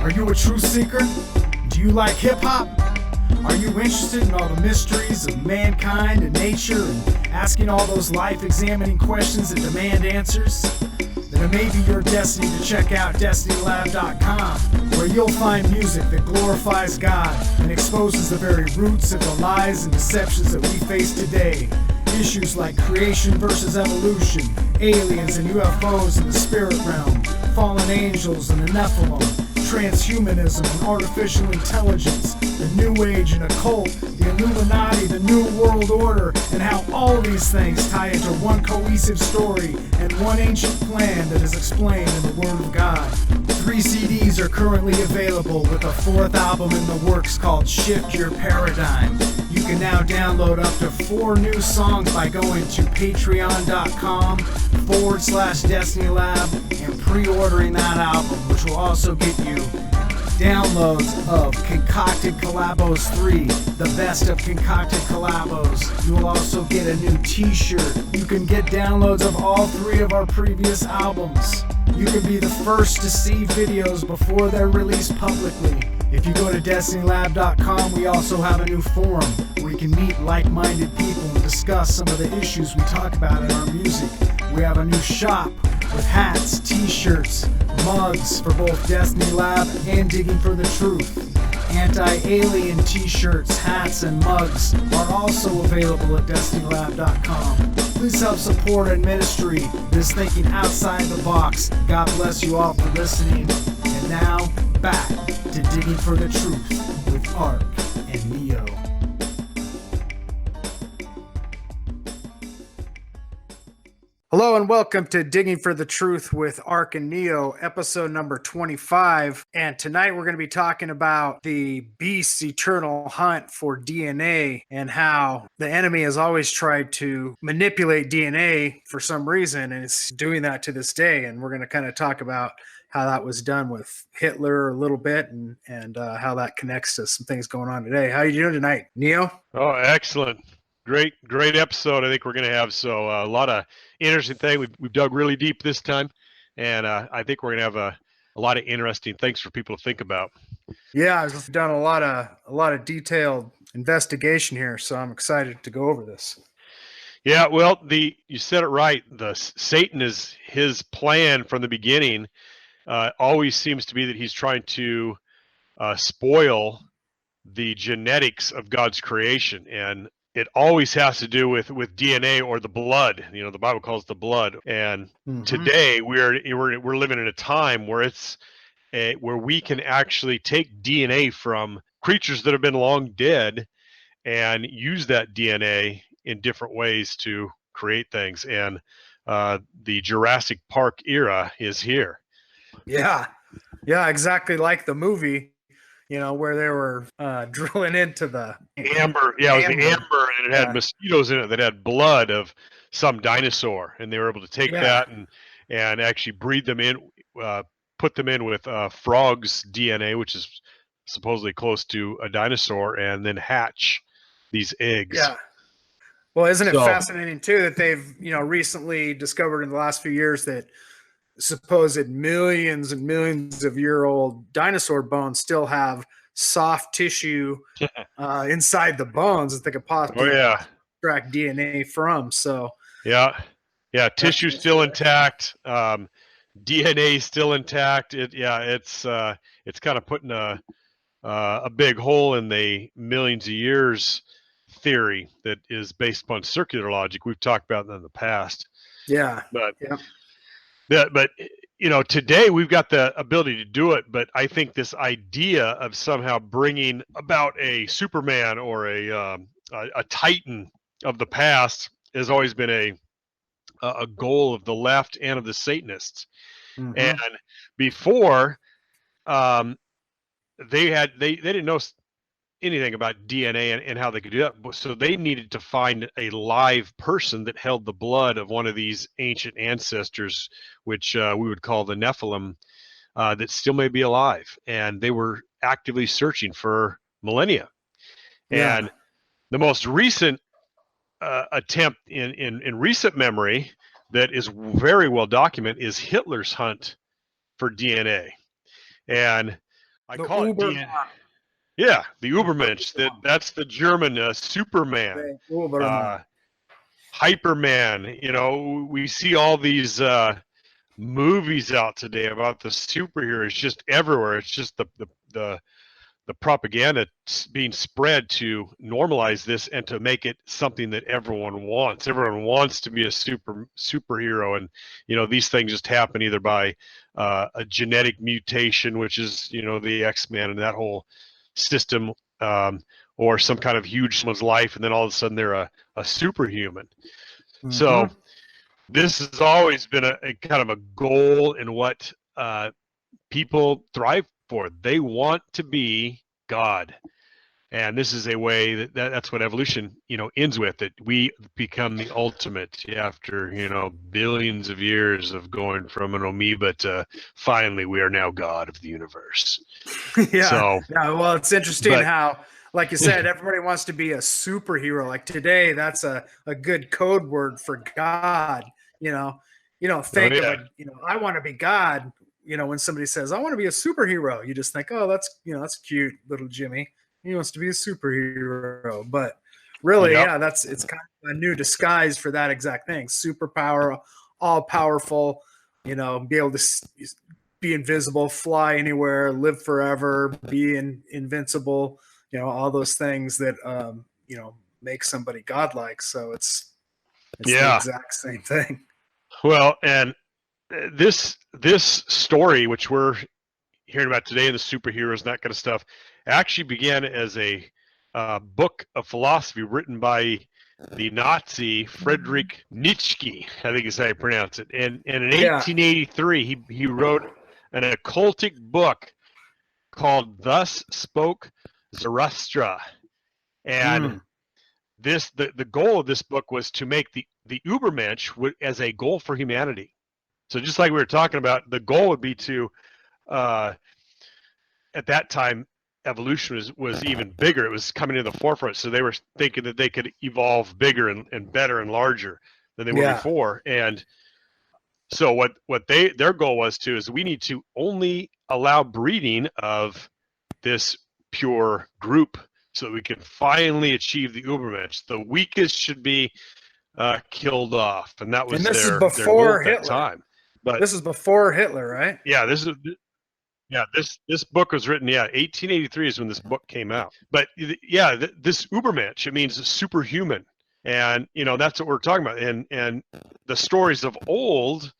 Are you a truth seeker? Do you like hip-hop? Are you interested in all the mysteries of mankind and nature and asking all those life-examining questions that demand answers? Then it may be your destiny to check out DestinyLab.com, where you'll find music that glorifies God and exposes the very roots of the lies and deceptions that we face today. Issues like creation versus evolution, aliens and UFOs in the spirit realm, fallen angels and the Nephilim, transhumanism and artificial intelligence, the New Age and occult, the Illuminati, the New World Order, and how all these things tie into one cohesive story and one ancient plan that is explained in the Word of God. 3 CDs are currently available with a 4th album in the works called Shift Your Paradigm. You can now download up to 4 new songs by going to patreon.com/DestinyLab and pre-ordering that album, which will also get you downloads of Concocted Collabos 3, the best of Concocted Collabos. You will also get a new t-shirt. You can get downloads of all 3 of our previous albums. You can be the first to see videos before they're released publicly. If you go to DestinyLab.com, we also have a new forum where you can meet like-minded people and discuss some of the issues we talk about in our music. We have a new shop with hats, t-shirts, mugs for both Destiny Lab and Digging for the Truth. Anti-alien t-shirts, hats, and mugs are also available at DestinyLab.com. Please help support a ministry that is thinking outside the box. God bless you all for listening. And now, back to Digging for the Truth with Ark and Neo. Hello and welcome to Digging for the Truth with Ark and Neo, episode number 25. And tonight we're going to be talking about the beast's eternal hunt for DNA and how the enemy has always tried to manipulate DNA for some reason, and it's doing that to this day. And we're going to kind of talk about how that was done with Hitler a little bit and how that connects to some things going on today. How are you doing tonight, Neo? Oh, excellent. Great episode I think we're going to have. So a lot of interesting thing. We've dug really deep this time, and I think we're going to have a lot of interesting things for people to think about. Yeah, I've done a lot of detailed investigation here, so I'm excited to go over this. Yeah, well, you said it right. Satan is his plan from the beginning. Always seems to be that he's trying to spoil the genetics of God's creation, and it always has to do with DNA or the blood. You know, the Bible calls the blood. And today we're living in a time where where we can actually take DNA from creatures that have been long dead and use that DNA in different ways to create things. And the Jurassic Park era is here. Yeah, exactly like the movie. You know, where they were drilling into the amber. Yeah, it was the amber, and it had mosquitoes in it that had blood of some dinosaur, and they were able to take that and actually breed them in, put them in with frogs' DNA, which is supposedly close to a dinosaur, and then hatch these eggs. Yeah. Well, isn't it fascinating too that they've recently discovered in the last few years that supposed millions and millions of year old dinosaur bones still have soft tissue inside the bones that they could possibly extract DNA from. So tissue still intact, DNA still intact. It's kind of putting a big hole in the millions of years theory that is based upon circular logic. We've talked about that in the past. But today we've got the ability to do it. But I think this idea of somehow bringing about a Superman or a Titan of the past has always been a goal of the left and of the Satanists. And before, they didn't know anything about DNA and how they could do that. So they needed to find a live person that held the blood of one of these ancient ancestors, which we would call the Nephilim, that still may be alive. And they were actively searching for millennia. Yeah. And the most recent attempt in recent memory that is very well documented is Hitler's hunt for DNA. And I The call it Ubermensch. Yeah, the Ubermensch. That's the German Superman, The Ubermensch. Hyperman. You know, we see all these movies out today about the superheroes just everywhere. It's just the propaganda being spread to normalize this and to make it something that everyone wants. Everyone wants to be a superhero, and you know, these things just happen either by a genetic mutation, which is, you know, the X-Men and that whole system, or some kind of huge someone's life, and then all of a sudden they're a superhuman. So this has always been a kind of a goal in what people thrive for. They want to be God, and this is a way that's what evolution, you know, ends with. That we become the ultimate after, you know, billions of years of going from an amoeba to finally we are now God of the universe. Yeah. So, yeah. Well, it's interesting how, like you said, everybody wants to be a superhero. Like today, that's a good code word for God. You know, you don't think of a, you know, I want to be God. You know, when somebody says, I want to be a superhero, you just think, oh, that's, you know, that's cute, little Jimmy. He wants to be a superhero. But really, it's kind of a new disguise for that exact thing. Superpower, all powerful, you know, be able to be invisible, fly anywhere, live forever, be invincible, you know, all those things that, you know, make somebody godlike. So it's the exact same thing. Well, and this story, which we're hearing about today, the superheroes and that kind of stuff, actually began as a book of philosophy written by the Nazi Friedrich Nietzsche, I think is how you pronounce it. And in 1883, he wrote an occultic book called "Thus Spoke Zarathustra," and the goal of this book was to make the Ubermensch as a goal for humanity. So just like we were talking about, the goal would be to, at that time, evolution was even bigger. It was coming to the forefront. So they were thinking that they could evolve bigger and better and larger than they were before. And so what their goal was is we need to only allow breeding of this pure group so that we can finally achieve the Ubermensch. The weakest should be killed off, and that was this their is before their goal at Hitler. that time. But this is before Hitler, right? Yeah, this book was written. 1883 is when this book came out. But this Ubermensch, it means superhuman, and you know that's what we're talking about. And the stories of old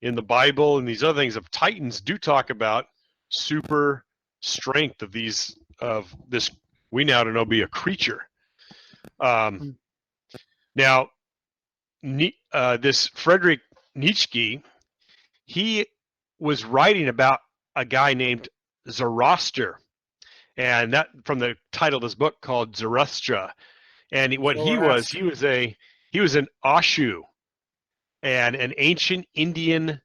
in the Bible and these other things of Titans do talk about super strength of this. We now don't know be a creature. Now, this Friedrich Nietzsche, he was writing about a guy named Zoroaster, and that from the title of his book called Zarathustra. And what he was an Ashu, and an ancient Indian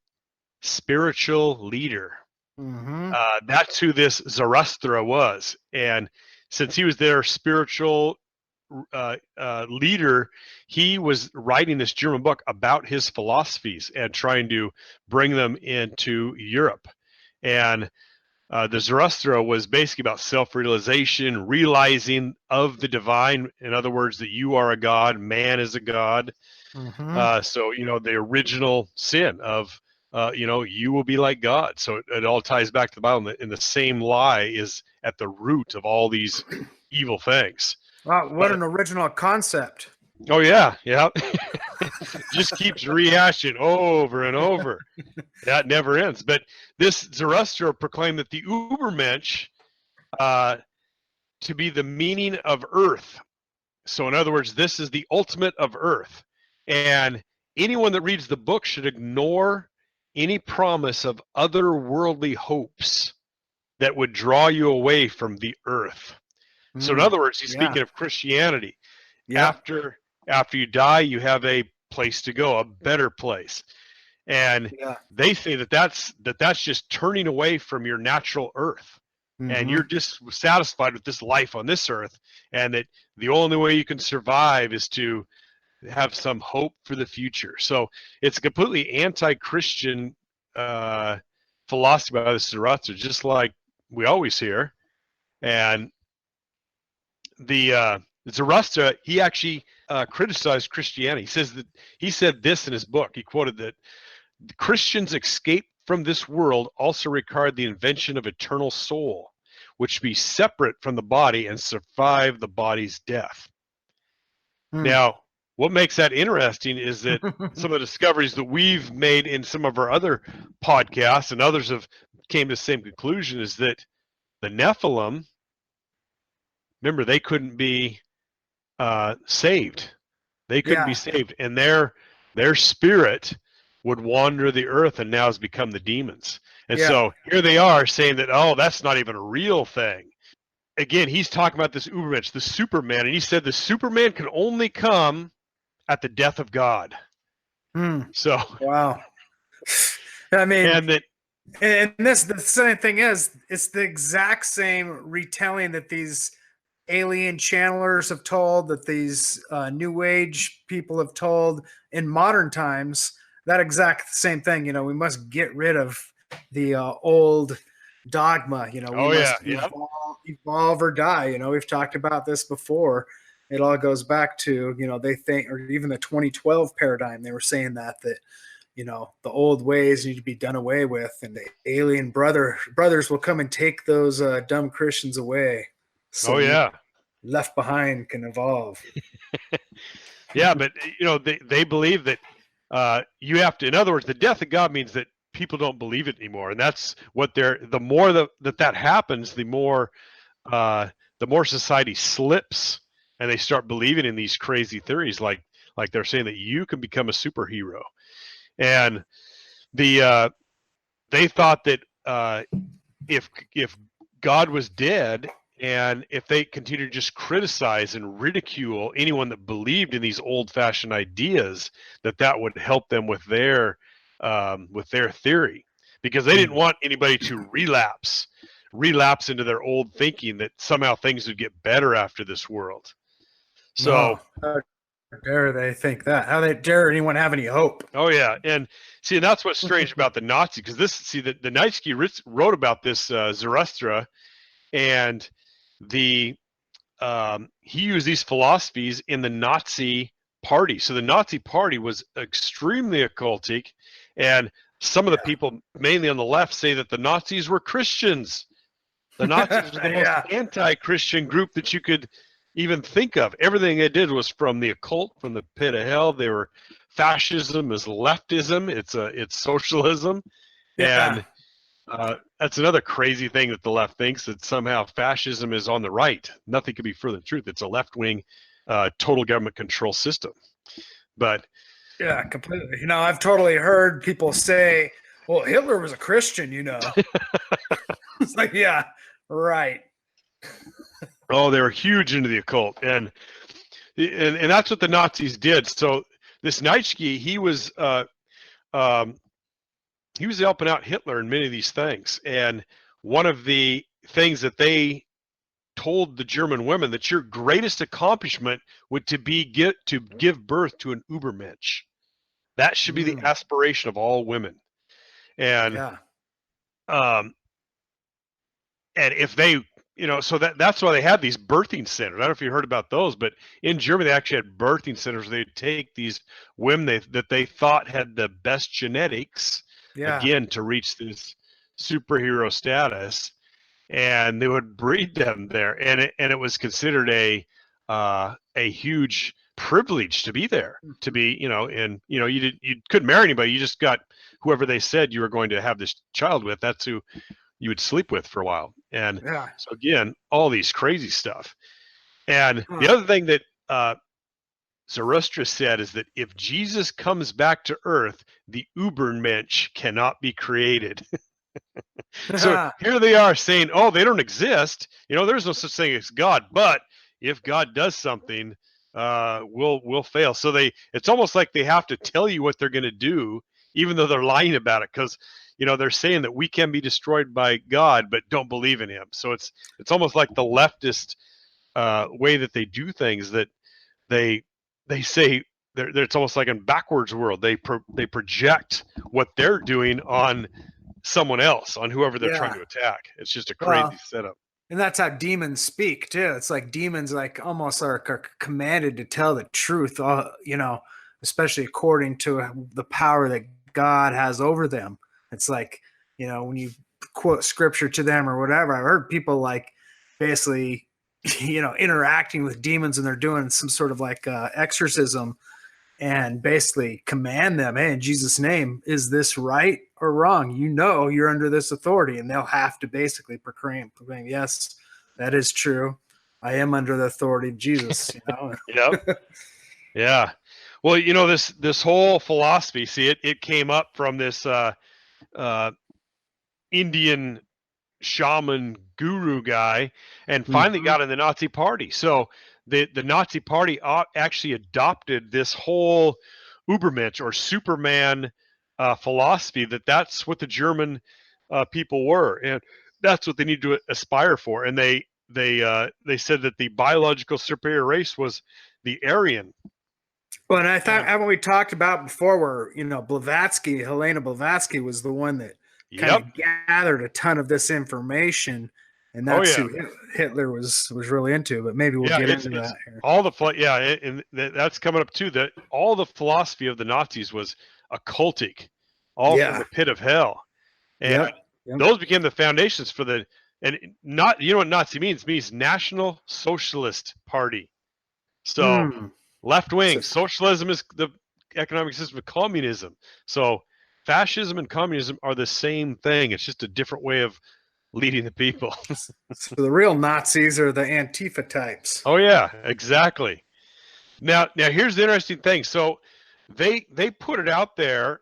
spiritual leader. That's who this Zarathustra was. And since he was their spiritual leader, he was writing this German book about his philosophies and trying to bring them into Europe. And the Zoroaster was basically about self-realization, realizing of the divine. In other words, that you are a god, man is a god. So, you know, the original sin of, you know, you will be like God. So it all ties back to the Bible, and the same lie is at the root of all these evil things. Wow, what an original concept. Oh, yeah. Just keeps rehashing over and over. That never ends. But this Zoroaster proclaimed that the Ubermensch to be the meaning of earth. So in other words, this is the ultimate of earth. And anyone that reads the book should ignore any promise of otherworldly hopes that would draw you away from the earth. So in other words, he's speaking of Christianity. After you die, you have a place to go, a better place. And they say that's just turning away from your natural earth. And you're dissatisfied with this life on this earth, and that the only way you can survive is to have some hope for the future. So it's a completely anti-Christian philosophy by the Zoroaster, just like we always hear. And the Zoroaster, he actually criticized Christianity. He said this in his book. He quoted that Christians escape from this world also regard the invention of eternal soul, which be separate from the body and survive the body's death. Now, what makes that interesting is that some of the discoveries that we've made in some of our other podcasts, and others have came to the same conclusion, is that the Nephilim, remember, they couldn't be saved. They couldn't be saved, and their spirit would wander the earth and now has become the demons. And so here they are saying that, oh, that's not even a real thing. Again, he's talking about this Ubermensch, the Superman, and he said the Superman can only come at the death of God. So wow. I mean, and this, the same thing is, it's the exact same retelling that these alien channelers have told, that these New Age people have told in modern times. That exact same thing. You know, we must get rid of the old dogma. You know, we must evolve or die. You know, we've talked about this before. It all goes back to, you know, they think, or even the 2012 paradigm, they were saying that, you know, the old ways need to be done away with, and the alien brothers will come and take those dumb Christians away. So left behind can evolve. Yeah, but you know, they believe that you have to, in other words, the death of God means that people don't believe it anymore, and that's what the more that happens, the more society slips, and they start believing in these crazy theories, like they're saying that you can become a superhero. And they thought that if God was dead, and if they continue to just criticize and ridicule anyone that believed in these old-fashioned ideas, that would help them with their theory, because they didn't want anybody to relapse into their old thinking that somehow things would get better after this world. So how dare they think that? How dare anyone have any hope? Oh yeah, and see, that's what's strange about the Nazi, because the Nietzsche wrote about this Zoroaster, and he used these philosophies in the Nazi party. So the Nazi party was extremely occultic, and some of the people, mainly on the left, say that the Nazis were Christians. The Nazis were the most anti-Christian group that you could even think of. Everything they did was from the occult, from the pit of hell. They were fascism is leftism. It's socialism, and that's another crazy thing that the left thinks, that somehow fascism is on the right. Nothing could be further than the truth. It's a left-wing, total government control system. But yeah, completely. You know, I've totally heard people say, "Well, Hitler was a Christian," you know. It's like, yeah, right. Oh, they were huge into the occult, and that's what the Nazis did. So this Nietzsche, he was helping out Hitler in many of these things. And one of the things that they told the German women, that your greatest accomplishment would to give birth to an Ubermensch. That should be the aspiration of all women. And and if they, you know, so that's why they had these birthing centers. I don't know if you heard about those, but in Germany they actually had birthing centers. They'd take these women that they thought had the best genetics, again, to reach this superhero status, and they would breed them there. And it was considered a huge privilege to be there, to be, you know, and you know, you couldn't marry anybody. You just got whoever they said you were going to have this child with. That's who you would sleep with for a while. And so again, all these crazy stuff. And the other thing that Zoroaster said is that if Jesus comes back to earth, the Ubermensch cannot be created. So here they are saying, oh, they don't exist. You know, there's no such thing as God, but if God does something, we'll fail. So it's almost like they have to tell you what they're going to do, even though they're lying about it, because you know, they're saying that we can be destroyed by God, but don't believe in him. So it's almost like the leftist way that they do things, that they say it's almost like in backwards world. They project what they're doing on someone else, on whoever they're trying to attack. It's just a crazy setup. And that's how demons speak too. It's like demons like almost are commanded to tell the truth, you know, especially according to the power that God has over them. It's like, you know, when you quote scripture to them or whatever, I've heard people like basically, you know, interacting with demons and they're doing some sort of like exorcism and basically command them, hey, in Jesus' name, is this right or wrong? You know, you're under this authority, and they'll have to basically proclaim, yes, that is true. I am under the authority of Jesus. You know. Yep. Yeah. Well, you know, this whole philosophy, see, it came up from this Indian shaman guru guy, and finally got in the Nazi Party. So the Nazi Party actually adopted this whole Ubermensch or Superman philosophy, that's what the German people were, and that's what they need to aspire for. And they said that the biological superior race was the Aryan. Well, and I thought, haven't we talked about before where, you know, Helena Blavatsky was the one that kind of gathered a ton of this information, and that's who Hitler was really into. But maybe we'll get into that here. All the and that's coming up too. That all the philosophy of the Nazis was occultic, all from the pit of hell, and those became the foundations for the. And not, you know what Nazi means? It means National Socialist Party. So left wing socialism is the economic system of communism. So fascism and communism are the same thing. It's just a different way of leading the people. So the real Nazis are the Antifa types. Oh yeah, exactly. Now here's the interesting thing. So they put it out there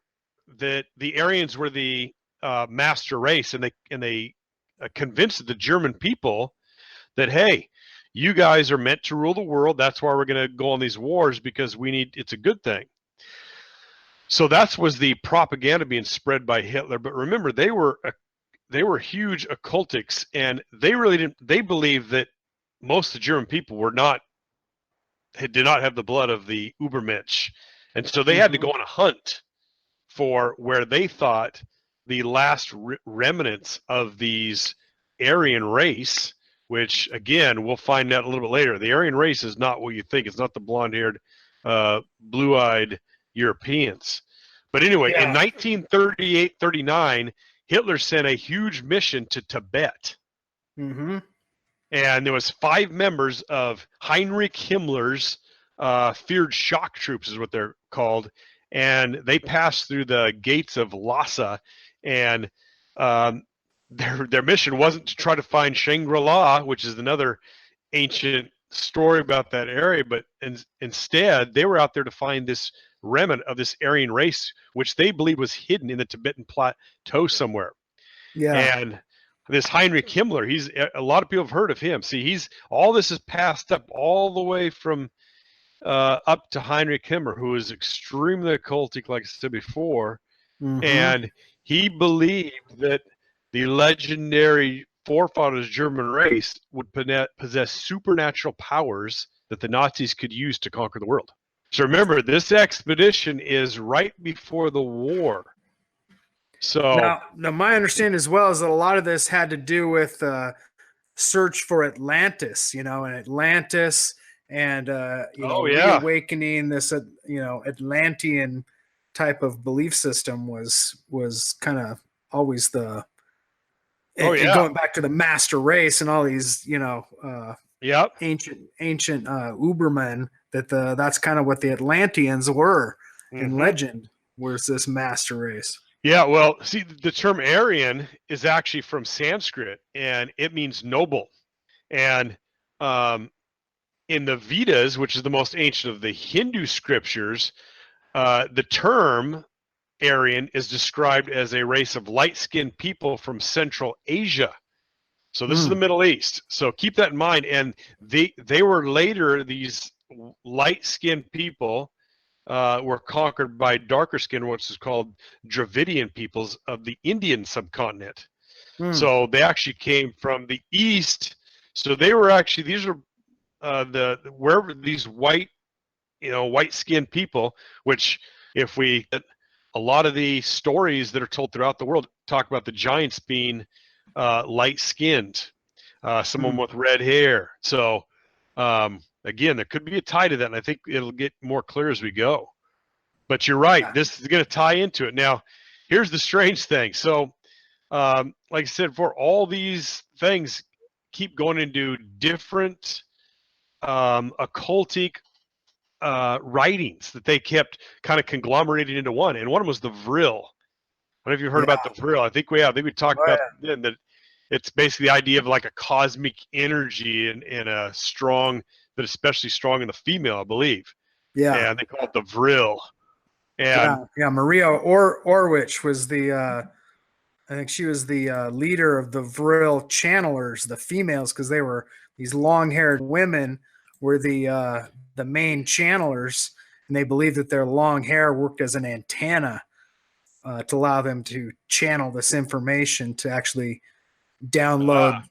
that the Aryans were the master race, and they convinced the German people that, hey, you guys are meant to rule the world. That's why we're going to go on these wars, because it's a good thing. So that was the propaganda being spread by Hitler. But remember, they were huge occultics, and they believed that most of the German people did not have the blood of the Ubermensch. And so they had to go on a hunt for where they thought the last remnants of these Aryan race, which again, we'll find out a little bit later. The Aryan race is not what you think. It's not the blonde-haired, blue-eyed Europeans. But anyway, in 1938-39, Hitler sent a huge mission to Tibet. And there was 5 members of Heinrich Himmler's feared shock troops, is what they're called. And they passed through the gates of Lhasa, and their mission wasn't to try to find Shangri-La, which is another ancient story about that area, but instead they were out there to find this remnant of this Aryan race, which they believed was hidden in the Tibetan plateau somewhere. And this Heinrich Himmler, a lot of people have heard of him. See, all this is passed up all the way from up to Heinrich Himmler, who is extremely occultic, like I said before, and he believed that the legendary forefathers German race would possess supernatural powers that the Nazis could use to conquer the world. So remember, this expedition is right before the war. So now my understanding as well is that a lot of this had to do with search for Atlantis, and Atlantis and reawakening this Atlantean type of belief system was kind of always the going back to the master race and all these ancient Ubermen, that's kind of what the Atlanteans were in legend, was this master race. Yeah, well, see, the term Aryan is actually from Sanskrit, and it means noble. And in the Vedas, which is the most ancient of the Hindu scriptures, the term Aryan is described as a race of light-skinned people from Central Asia. So this is the Middle East. So keep that in mind. And they were later, these light-skinned people were conquered by darker skin, which is called Dravidian peoples of the Indian subcontinent. So they actually came from the east. So they were actually, these are wherever these white skinned people, which if we a lot of the stories that are told throughout the world talk about the giants being light-skinned, someone with red hair. So again, there could be a tie to that, and I think it'll get more clear as we go. But you're right. This is going to tie into it. Now, here's the strange thing. So, like I said, for all these things keep going into different occultic writings that they kept kind of conglomerating into one. And one of them was the Vril. I don't know if you've heard about the Vril. I think we talked about then that it's basically the idea of like a cosmic energy and a strong, but especially strong in the female, I believe. Yeah. And they call it the Vril. And Maria Orwich was the I think she was the leader of the Vril channelers, the females, because they were these long-haired women were the main channelers, and they believed that their long hair worked as an antenna to allow them to channel this information to actually download,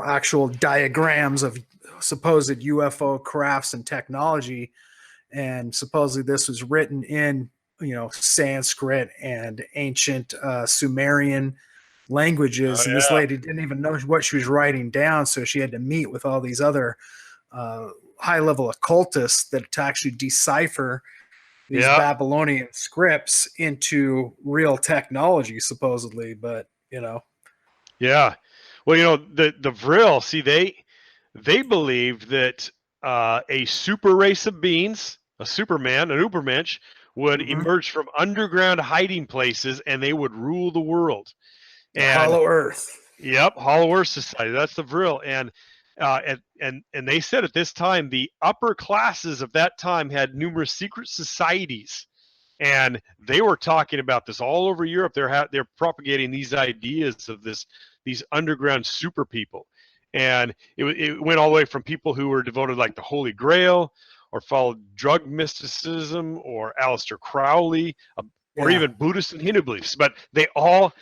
actual diagrams of supposed UFO crafts and technology. And supposedly this was written in Sanskrit and ancient Sumerian languages. And this lady didn't even know what she was writing down, so she had to meet with all these other high-level occultists that to actually decipher these Babylonian scripts into real technology, supposedly. But well, the Vril, see, they believed that a super race of beings, a Superman, an Ubermensch, would emerge from underground hiding places, and they would rule the world. And Hollow Earth. Yep, Hollow Earth Society. That's the Vril. And they said at this time the upper classes of that time had numerous secret societies, and they were talking about this all over Europe. They're propagating these ideas of these underground super people, and it went all the way from people who were devoted like the Holy Grail, or followed drug mysticism, or Aleister Crowley, or even Buddhist and Hindu beliefs. But they all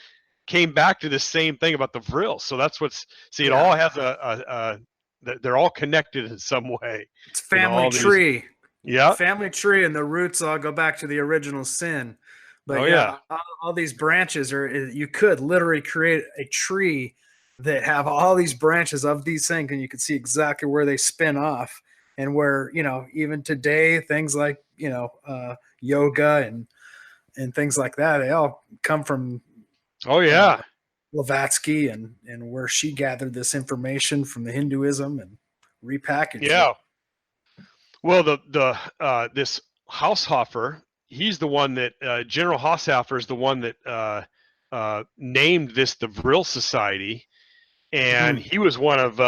came back to the same thing about the Vril. So that's it all has they're all connected in some way. It's family tree. Family tree, and the roots all go back to the original sin. But all these branches you could literally create a tree that have all these branches of these things, and you can see exactly where they spin off. And where, even today, things like, yoga and things like that, they all come from Blavatsky and where she gathered this information from the Hinduism and repackaged it. Well, this Haushofer, he's the one that General Haushofer is the one that named this the Vril Society, and he was one of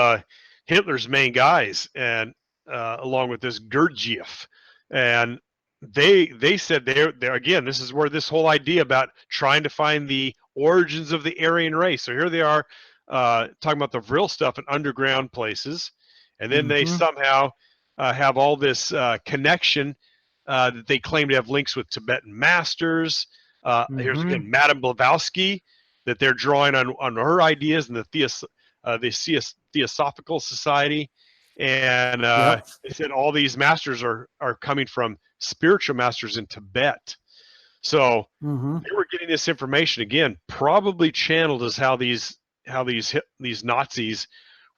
Hitler's main guys, and along with this Gurdjieff, and they said they're again, this is where this whole idea about trying to find the origins of the Aryan race. So here they are talking about the Vril stuff in underground places, and then they somehow have all this connection that they claim to have links with Tibetan masters. Here's again Madame Blavatsky, that they're drawing on her ideas and the Theosophical Society. And they said all these masters are coming from spiritual masters in Tibet. So they were getting this information again, probably channeled as how these Nazis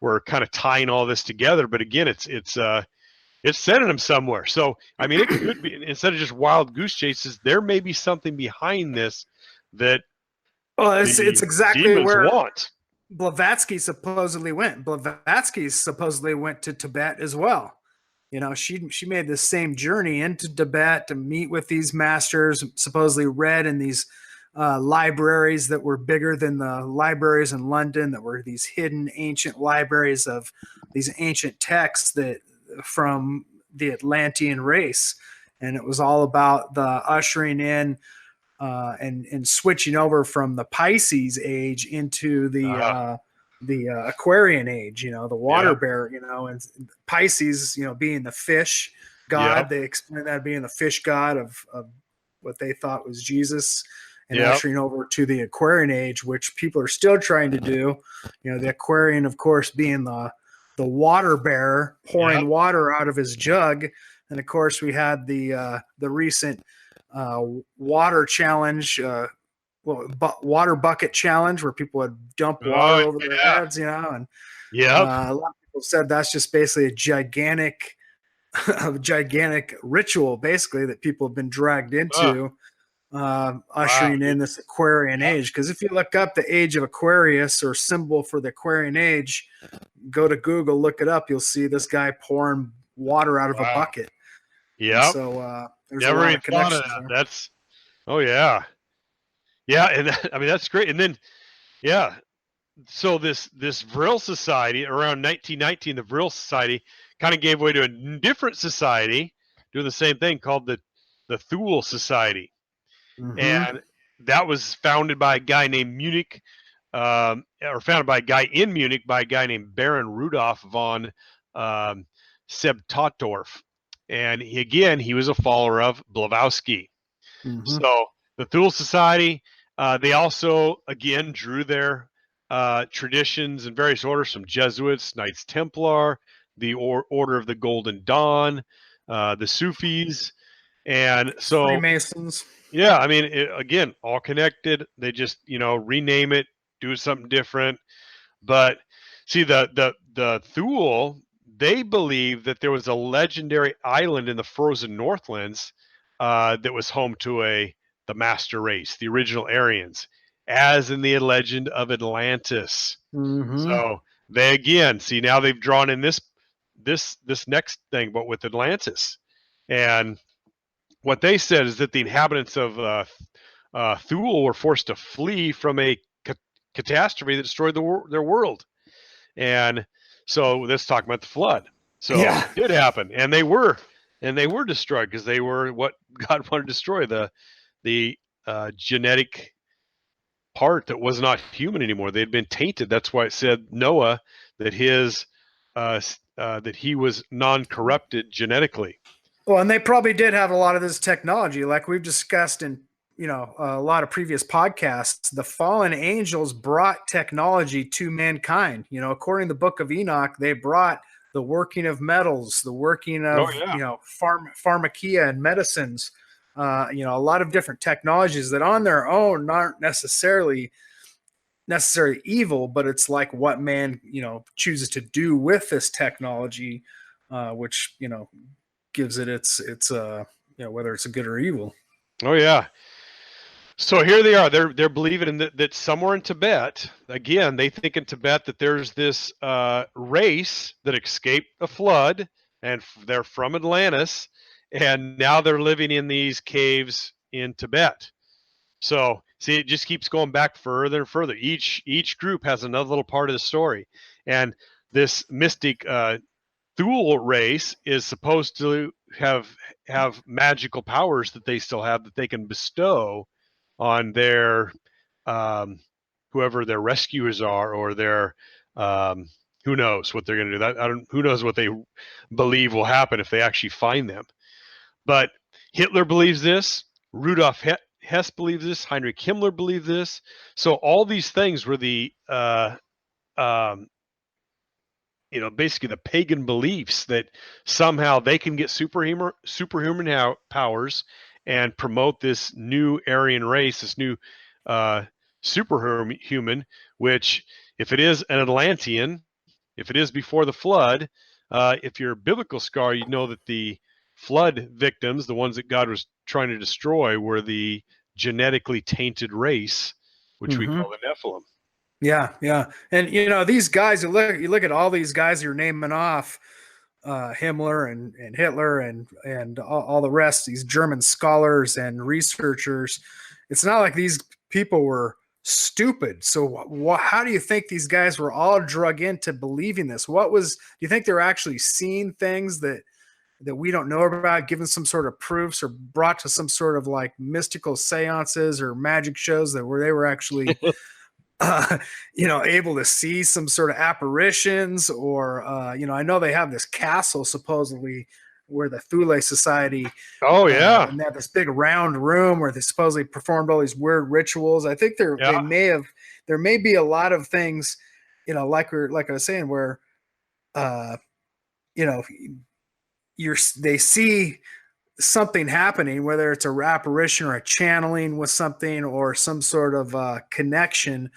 were kind of tying all this together. But again, it's sending them somewhere. So I mean, it could be, instead of just wild goose chases, there may be something behind this that it's exactly where want. Blavatsky supposedly went. Blavatsky supposedly went to Tibet as well. She made the same journey into Tibet to meet with these masters, supposedly read in these libraries that were bigger than the libraries in London, that were these hidden ancient libraries of these ancient texts that from the Atlantean race. And it was all about the ushering in and switching over from the Pisces age into the Aquarian age, the water bear, and Pisces, being the fish god. They explained that being the fish god of what they thought was Jesus, and ushering over to the Aquarian age, which people are still trying to do. The Aquarian, of course, being the water bearer, pouring water out of his jug. And of course, we had the recent water challenge, water bucket challenge, where people would dump water over their heads, you know, and a lot of people said that's just basically a gigantic ritual, basically, that people have been dragged into, ushering in this Aquarian age. Because if you look up the age of Aquarius, or symbol for the Aquarian age, go to Google, look it up, you'll see this guy pouring water out of a bucket. Yeah. So there's never a lot even of connections thought of that. there. That's and I mean, that's great. And then so this Vril society around 1919, the Vril society kind of gave way to a different society doing the same thing called the Thule society. And that was founded by a guy named Munich, or founded by a guy in Munich by a guy named Baron Rudolf von Sebtotdorf. And he was a follower of Blavatsky. So the Thule society, they also, again, drew their traditions and various orders from Jesuits, Knights Templar, the Order of the Golden Dawn, the Sufis, and so Freemasons. Yeah, I mean, again, all connected. They just, rename it, do something different. But see, the Thule, they believe that there was a legendary island in the frozen Northlands that was home to the master race, the original Aryans, as in the legend of Atlantis. So they, again, see, now they've drawn in this next thing, but with Atlantis. And what they said is that the inhabitants of Thule were forced to flee from a catastrophe that destroyed their world. And so let's talk about the flood. So it did happen, and they were destroyed because they were what God wanted to destroy, the genetic part that was not human anymore. They had been tainted. That's why it said Noah that that he was non-corrupted genetically. Well, and they probably did have a lot of this technology, like we've discussed in, a lot of previous podcasts. The fallen angels brought technology to mankind. According to the Book of Enoch, they brought the working of metals, the working of, pharmakia and medicines, a lot of different technologies that on their own aren't necessarily evil, but it's like what man, chooses to do with this technology, which, gives it its whether it's a good or evil. Oh yeah. So here they are. They're believing in that somewhere in Tibet, again, they think in Tibet that there's this race that escaped a flood, and they're from Atlantis, and now they're living in these caves in Tibet. So see, it just keeps going back further and further. Each group has another little part of the story, and this mystic Thule race is supposed to have magical powers that they still have that they can bestow on their whoever their rescuers are, or their who knows what they're going to do. Who knows what they believe will happen if they actually find them. But Hitler believes this. Rudolf Hess believes this. Heinrich Himmler believed this. So all these things were the basically the pagan beliefs that somehow they can get superhuman powers and promote this new Aryan race, this new superhuman, which, if it is an Atlantean, if it is before the flood, if you're a biblical scholar, you know that the flood victims, the ones that God was trying to destroy, were the genetically tainted race, which we call the Nephilim. Yeah. And, these guys, you look at all these guys you're naming off, Himmler and Hitler and all the rest, these German scholars and researchers. It's not like these people were stupid. So how do you think these guys were all drug into believing this? Do you think they're actually seeing things that we don't know about, given some sort of proofs, or brought to some sort of like mystical seances or magic shows where they were actually able to see some sort of apparitions, or I know they have this castle supposedly where the Thule Society. Oh yeah, and they have this big round room where they supposedly performed all these weird rituals. I think there may be a lot of things, like I was saying, where they see something happening, whether it's a apparition or a channeling with something or some sort of connection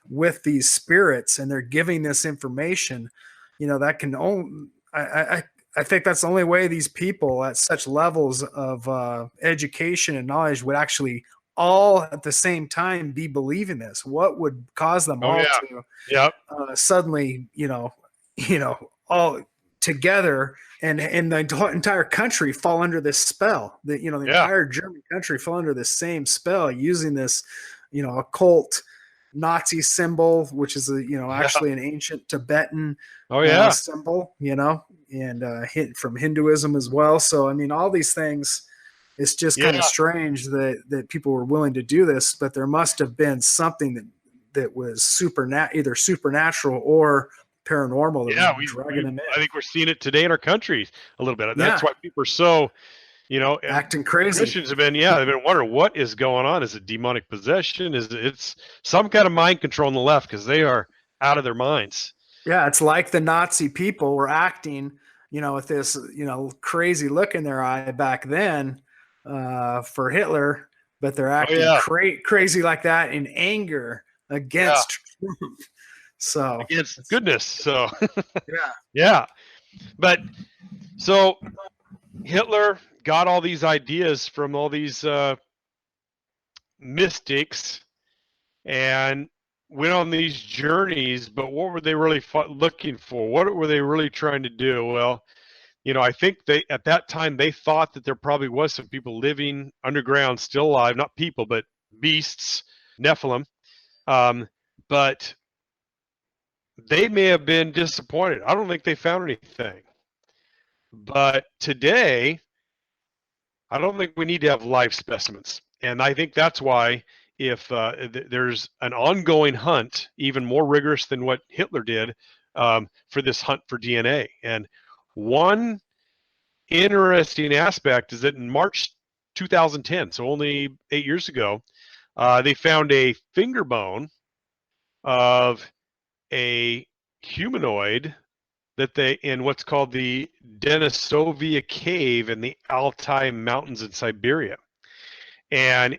with these spirits, and they're giving this information, that can only, I think that's the only way these people at such levels of education and knowledge would actually all at the same time be believing this. What would cause them all to suddenly, all together and the entire country fall under this spell? The entire German country fall under this same spell, using this, occult Nazi symbol, which is actually an ancient Tibetan symbol, and from Hinduism as well. So I mean, all these things, it's just kind of strange that people were willing to do this, but there must have been something that was either supernatural or paranormal. Dragging them in. I think we're seeing it today in our country a little bit. That's why people are so, acting crazy. Christians have been, they've been wondering what is going on. Is it demonic possession? It's some kind of mind control on the left, because they are out of their minds. Yeah, it's like the Nazi people were acting, with this, crazy look in their eye back then for Hitler, but they're acting crazy like that in anger against Trump. So against goodness. So yeah. But so Hitler got all these ideas from all these mystics and went on these journeys, but what were they really looking for? What were they really trying to do? Well, I think at that time they thought that there probably was some people living underground still alive, not people, but beasts, Nephilim. But they may have been disappointed. I don't think they found anything. But today, I don't think we need to have live specimens. And I think that's why if there's an ongoing hunt, even more rigorous than what Hitler did, for this hunt for DNA. And one interesting aspect is that in March 2010, so only 8 years ago, they found a finger bone of a humanoid that in what's called the Denisovia cave in the Altai Mountains in Siberia. And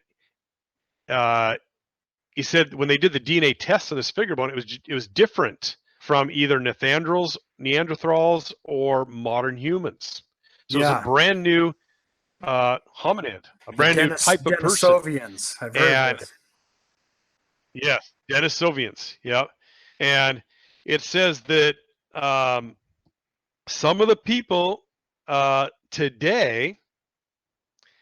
he said when they did the DNA tests on this finger bone, it was different from either Neanderthals or modern humans. So it's a brand new hominid, a brand new type of person. Denisovians, I've heard of. Yes, Denisovians. Yep. And it says that some of the people today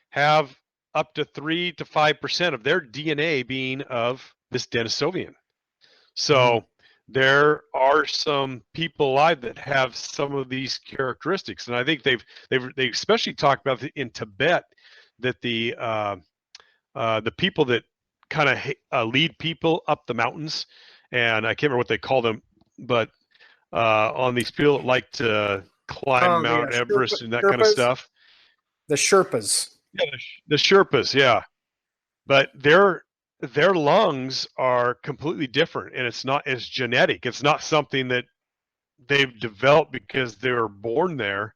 have up to 3 to 5% of their DNA being of this Denisovian. So there are some people alive that have some of these characteristics, and I think they especially talked about in Tibet that the people that kind of lead people up the mountains, and I can't remember what they call them, but on these people that like to climb Mount Everest and that kind of stuff. The Sherpas. Yeah, the Sherpas, yeah. But their lungs are completely different, and it's genetic. It's not something that they've developed because they were born there.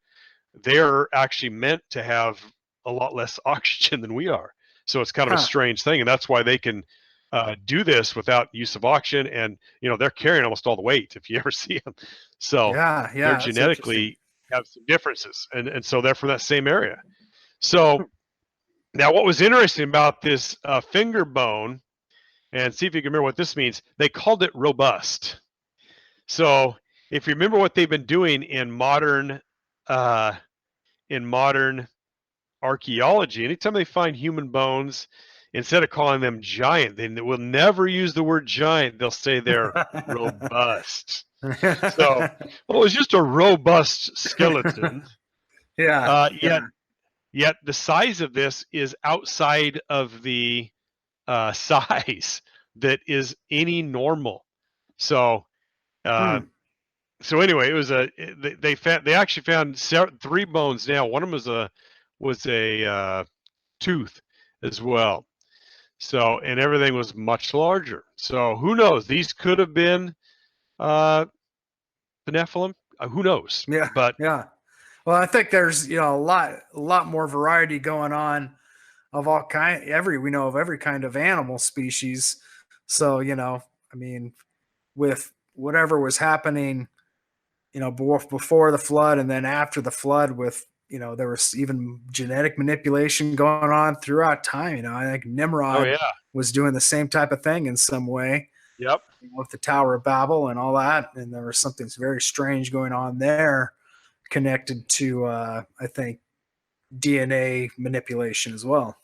They're actually meant to have a lot less oxygen than we are. So it's kind of a strange thing, and that's why they can do this without use of oxygen. And they're carrying almost all the weight if you ever see them. So they're genetically have some differences, and so they're from that same area. So now, what was interesting about this finger bone, and see if you can remember what this means, they called it robust. So if you remember what they've been doing in modern archaeology, anytime they find human bones, instead of calling them giant, they will never use the word giant. They'll say they're robust. So, it was just a robust skeleton. Yet the size of this is outside of the size that is any normal. So, so anyway, it was they actually found 3 bones. Now, one of them was a tooth as well. So, and everything was much larger. So, who knows? These could have been the Nephilim. Who knows? Yeah. But Well, I think there's a lot more variety going on of all kind. We know of every kind of animal species. So I mean, with whatever was happening, before the flood and then after the flood, with there was even genetic manipulation going on throughout time. I think Nimrod was doing the same type of thing in some way. Yep. With the Tower of Babel and all that, and there was something very strange going on there, connected to I think DNA manipulation as well.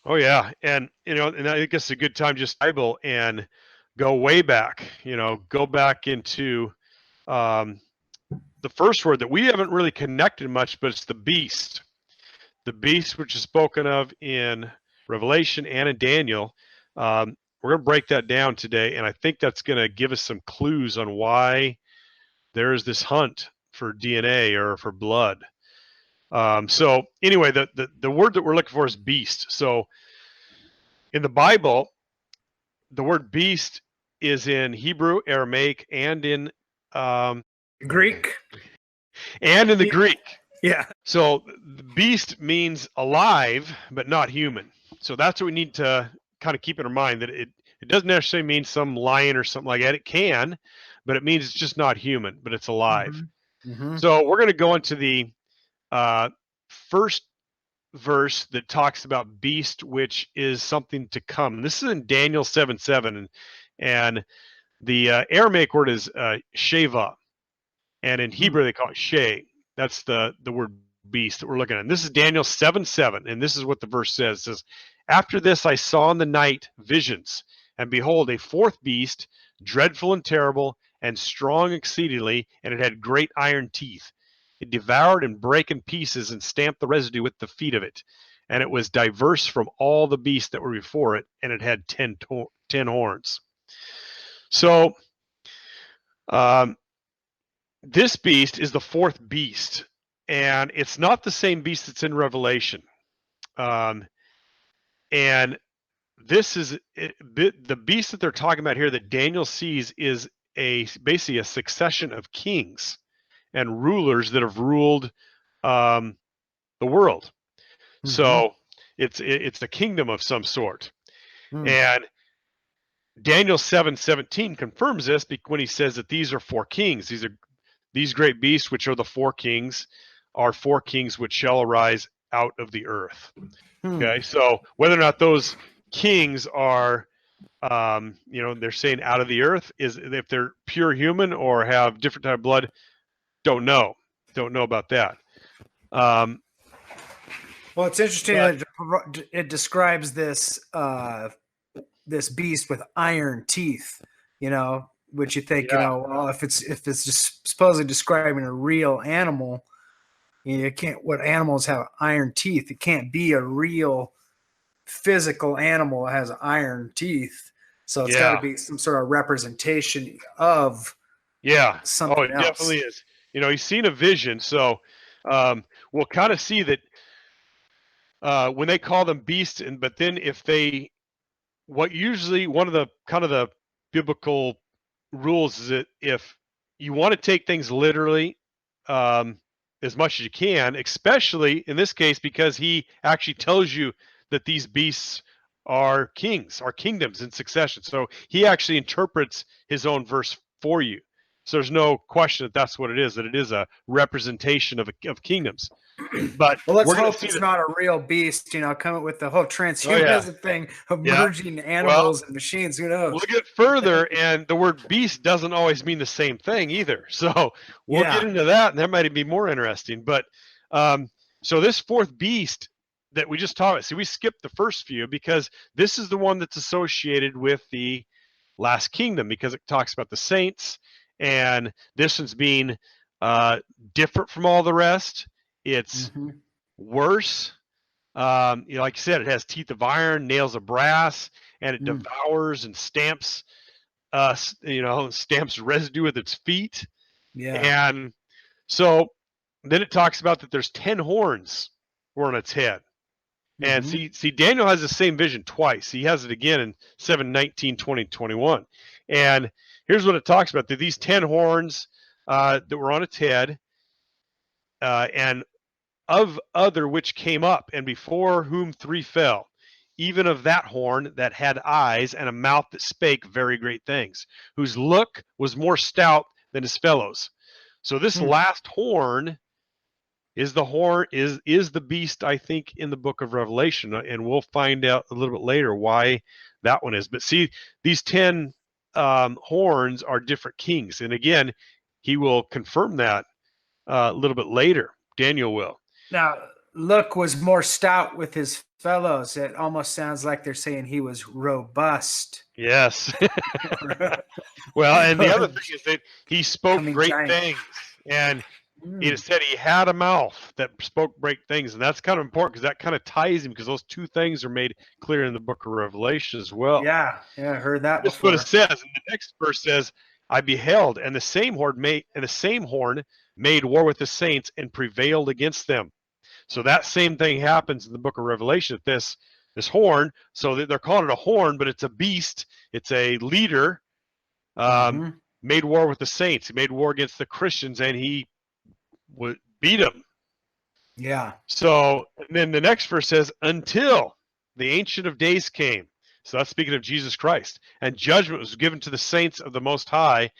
Oh yeah, and and I think it's a good time just Bible and go way back. Go back into the first word that we haven't really connected much, but it's the beast. The beast, which is spoken of in Revelation and in Daniel. We're going to break that down today, and I think that's going to give us some clues on why there is this hunt for DNA or for blood. So anyway, the word that we're looking for is beast. So in the Bible, the word beast is in Hebrew, Aramaic, and in Greek. And in the Greek. Yeah. So the beast means alive, but not human. So that's what we need to kind of keep in our mind, that it doesn't necessarily mean some lion or something like that. It can, but it means it's just not human, but it's alive. Mm-hmm. Mm-hmm. So we're going to go into the first verse that talks about beast, which is something to come. This is in Daniel 7:7, and the Aramaic word is sheva, and in Hebrew they call it shay. That's the word beast that we're looking at. And this is Daniel 7:7, and this is what the verse says. It says, "After this I saw in the night visions, and behold, a fourth beast, dreadful and terrible, and strong exceedingly, and it had great iron teeth. It devoured and brake in pieces and stamped the residue with the feet of it. And it was diverse from all the beasts that were before it, and it had 10 horns." So this beast is the fourth beast, and it's not the same beast that's in Revelation. And this is the beast that they're talking about here that Daniel sees is basically a succession of kings and rulers that have ruled the world. Mm-hmm. So it's a kingdom of some sort. And Daniel 7:17 confirms this when he says that these are four kings. These great beasts, which are the four kings, are four kings which shall arise out of the earth. Okay, so whether or not those kings are, they're saying out of the earth, is if they're pure human or have different type of blood, don't know about that. Well, it's interesting that it describes this this beast with iron teeth, which you think, well, if it's just supposedly describing a real animal, you can't. What animals have iron teeth? It can't be a real physical animal that has iron teeth. So it's got to be some sort of representation of something else. Definitely is. He's seen a vision, so we'll kind of see that when they call them beasts, but then usually one of the kind of the biblical rules is that if you want to take things literally as much as you can, especially in this case because he actually tells you that these beasts are kings, are kingdoms in succession. So he actually interprets his own verse for you. So there's no question that that's what it is, that it is a representation of kingdoms. But let's hope it's not a real beast, coming with the whole transhumanism thing of merging animals and machines. Who knows? We'll get further, and the word beast doesn't always mean the same thing either. So we'll get into that, and that might be more interesting. But so this fourth beast that we just talked about, see, we skipped the first few because this is the one that's associated with the last kingdom because it talks about the saints, and this one's being different from all the rest. It's worse. Like you said, it has teeth of iron, nails of brass, and it devours and stamps stamps residue with its feet. Yeah. And so then it talks about that there's 10 horns were on its head. And see, Daniel has the same vision twice. He has it again in 7:19, 20, 21. And here's what it talks about. That these 10 horns that were on its head, and of other which came up, and before whom 3 fell, even of that horn that had eyes and a mouth that spake very great things, whose look was more stout than his fellows. So this last horn is the beast, I think, in the book of Revelation, and we'll find out a little bit later why that one is. But see, these 10 horns are different kings, and again, he will confirm that a little bit later. Daniel will. Now, look was more stout with his fellows. It almost sounds like they're saying he was robust. Yes. Well, and the other thing is that he spoke great things, and it said he had a mouth that spoke great things, and that's kind of important because that kind of ties him, because those 2 things are made clear in the book of Revelation as well. Yeah, I heard that That's before. what it says. And the next verse says, I beheld, and the same horn made war with the saints and prevailed against them. So that same thing happens in the book of Revelation. This horn, so they're calling it a horn, but it's a beast. It's a leader. Made war with the saints. He made war against the Christians, and he would beat them. Yeah. So and then the next verse says, until the Ancient of Days came. So that's speaking of Jesus Christ. And judgment was given to the saints of the Most High,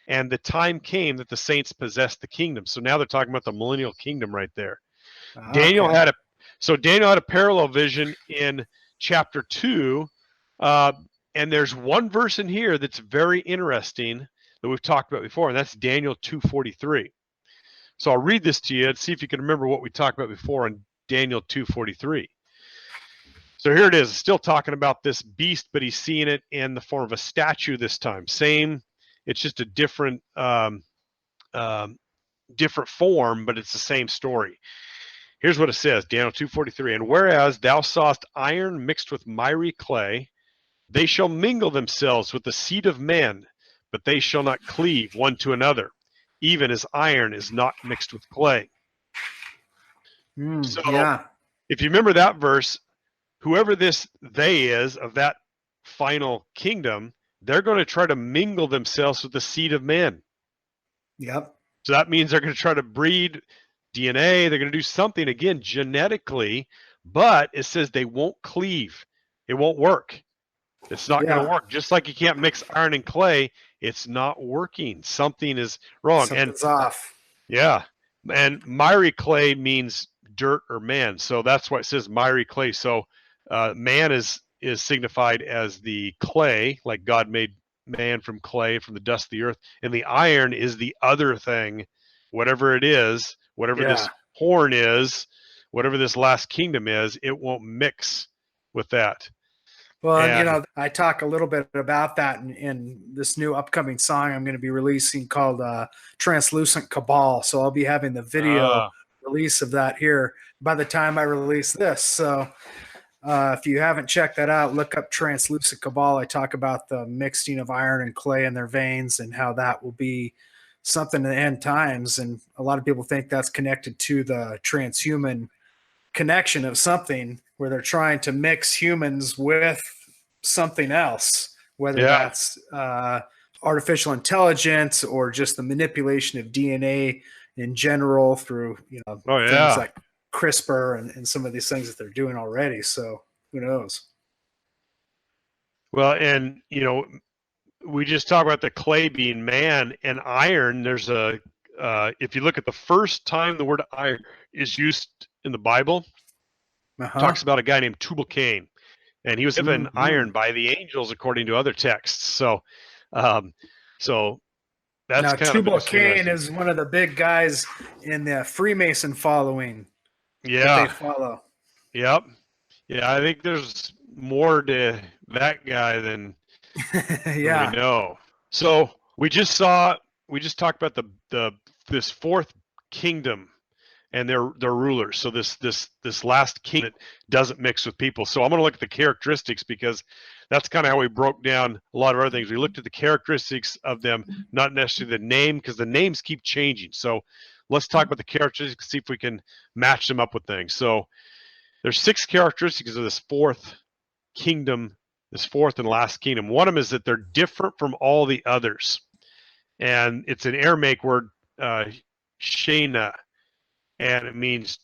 and the time came that the saints possessed the kingdom. So now they're talking about the millennial kingdom right there. Daniel had a parallel vision in chapter 2, and there's one verse in here that's very interesting that we've talked about before, and that's Daniel 2:43. So I'll read this to you and see if you can remember what we talked about before in Daniel 2:43. So here it is, still talking about this beast, but he's seeing it in the form of a statue this time. Same, it's just a different form, but it's the same story. Here's what it says, Daniel 2:43. And whereas thou sawest iron mixed with miry clay, they shall mingle themselves with the seed of men, but they shall not cleave one to another, even as iron is not mixed with clay. If you remember that verse, whoever this they is of that final kingdom, they're going to try to mingle themselves with the seed of men. Yep. So that means they're going to try to breed DNA. They're going to do something, again, genetically, but it says they won't cleave. It won't work. It's not going to work. Just like you can't mix iron and clay, it's not working. Something is wrong. Something's off. Yeah. And miry clay means dirt or man. So that's why it says miry clay. So man is signified as the clay, like God made man from clay, from the dust of the earth. And the iron is the other thing, whatever it is, whatever this horn is, whatever this last kingdom is, it won't mix with that. Well, and, I talk a little bit about that in this new upcoming song I'm going to be releasing called Translucent Cabal. So I'll be having the video release of that here by the time I release this. So if you haven't checked that out, look up Translucent Cabal. I talk about the mixing of iron and clay in their veins and how that will be something in the end times. And a lot of people think that's connected to the transhuman connection of something where they're trying to mix humans with something else, whether that's artificial intelligence or just the manipulation of DNA in general through, things like CRISPR and some of these things that they're doing already. So who knows? Well, and, we just talked about the clay being man and iron. There's if you look at the first time the word iron is used in the Bible, talks about a guy named Tubal-Cain, and he was given iron by the angels according to other texts. So that's now, kind Tubal-Cain is one of the big guys in the Freemason following. Yeah, they follow. Yep. Yeah, I think there's more to that guy than we know. So we just talked about this fourth kingdom and their rulers. So this last king that doesn't mix with people. So I'm going to look at the characteristics, because that's kind of how we broke down a lot of other things. We looked at the characteristics of them, not necessarily the name, because the names keep changing. So let's talk about the characteristics, see if we can match them up with things. So there's 6 characteristics of this fourth kingdom, this fourth and last kingdom. One of them is that they're different from all the others. And it's an Aramaic word Shana, and it means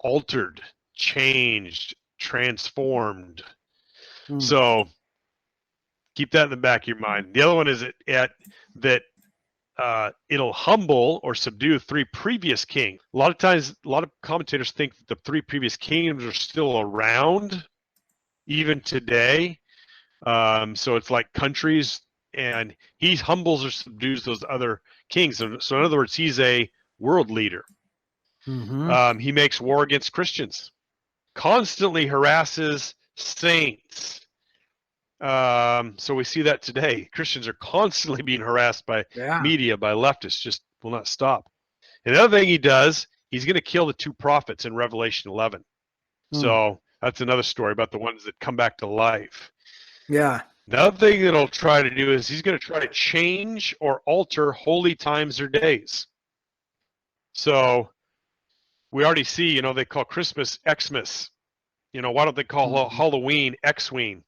altered, changed, transformed. So keep that in the back of your mind. The other one is that it'll humble or subdue 3 previous kings. A lot of times, a lot of commentators think that the 3 previous kingdoms are still around even today. So it's like countries, and he humbles or subdues those other kings. So in other words, he's a world leader. He makes war against Christians, constantly harasses saints. So we see that today. Christians are constantly being harassed by media, by leftists, just will not stop. And the other thing he does, he's going to kill the 2 prophets in Revelation 11. So that's another story about the ones that come back to life. Yeah. The other thing that he'll try to do is he's going to try to change or alter holy times or days. So we already see, they call Christmas Xmas. Why don't they call Halloween Xween?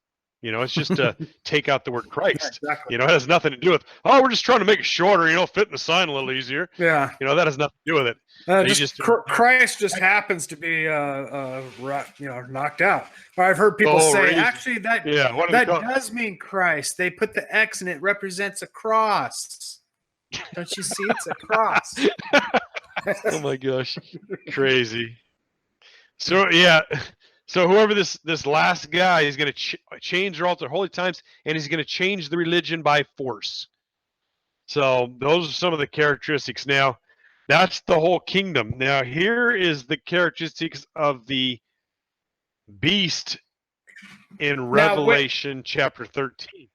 It's just to take out the word Christ. Yeah, exactly. It has nothing to do with, we're just trying to make it shorter, fit in the sign a little easier. Yeah. That has nothing to do with it. Christ just happens to be, knocked out. Or I've heard people say, actually, that does mean Christ. They put the X and it represents a cross. Don't you see? It's a cross. Oh my gosh, crazy. So yeah. So whoever this last guy is going to change or alter holy times, and he's going to change the religion by force. So those are some of the characteristics. Now, that's the whole kingdom. Now, here is the characteristics of the beast in Revelation chapter 13.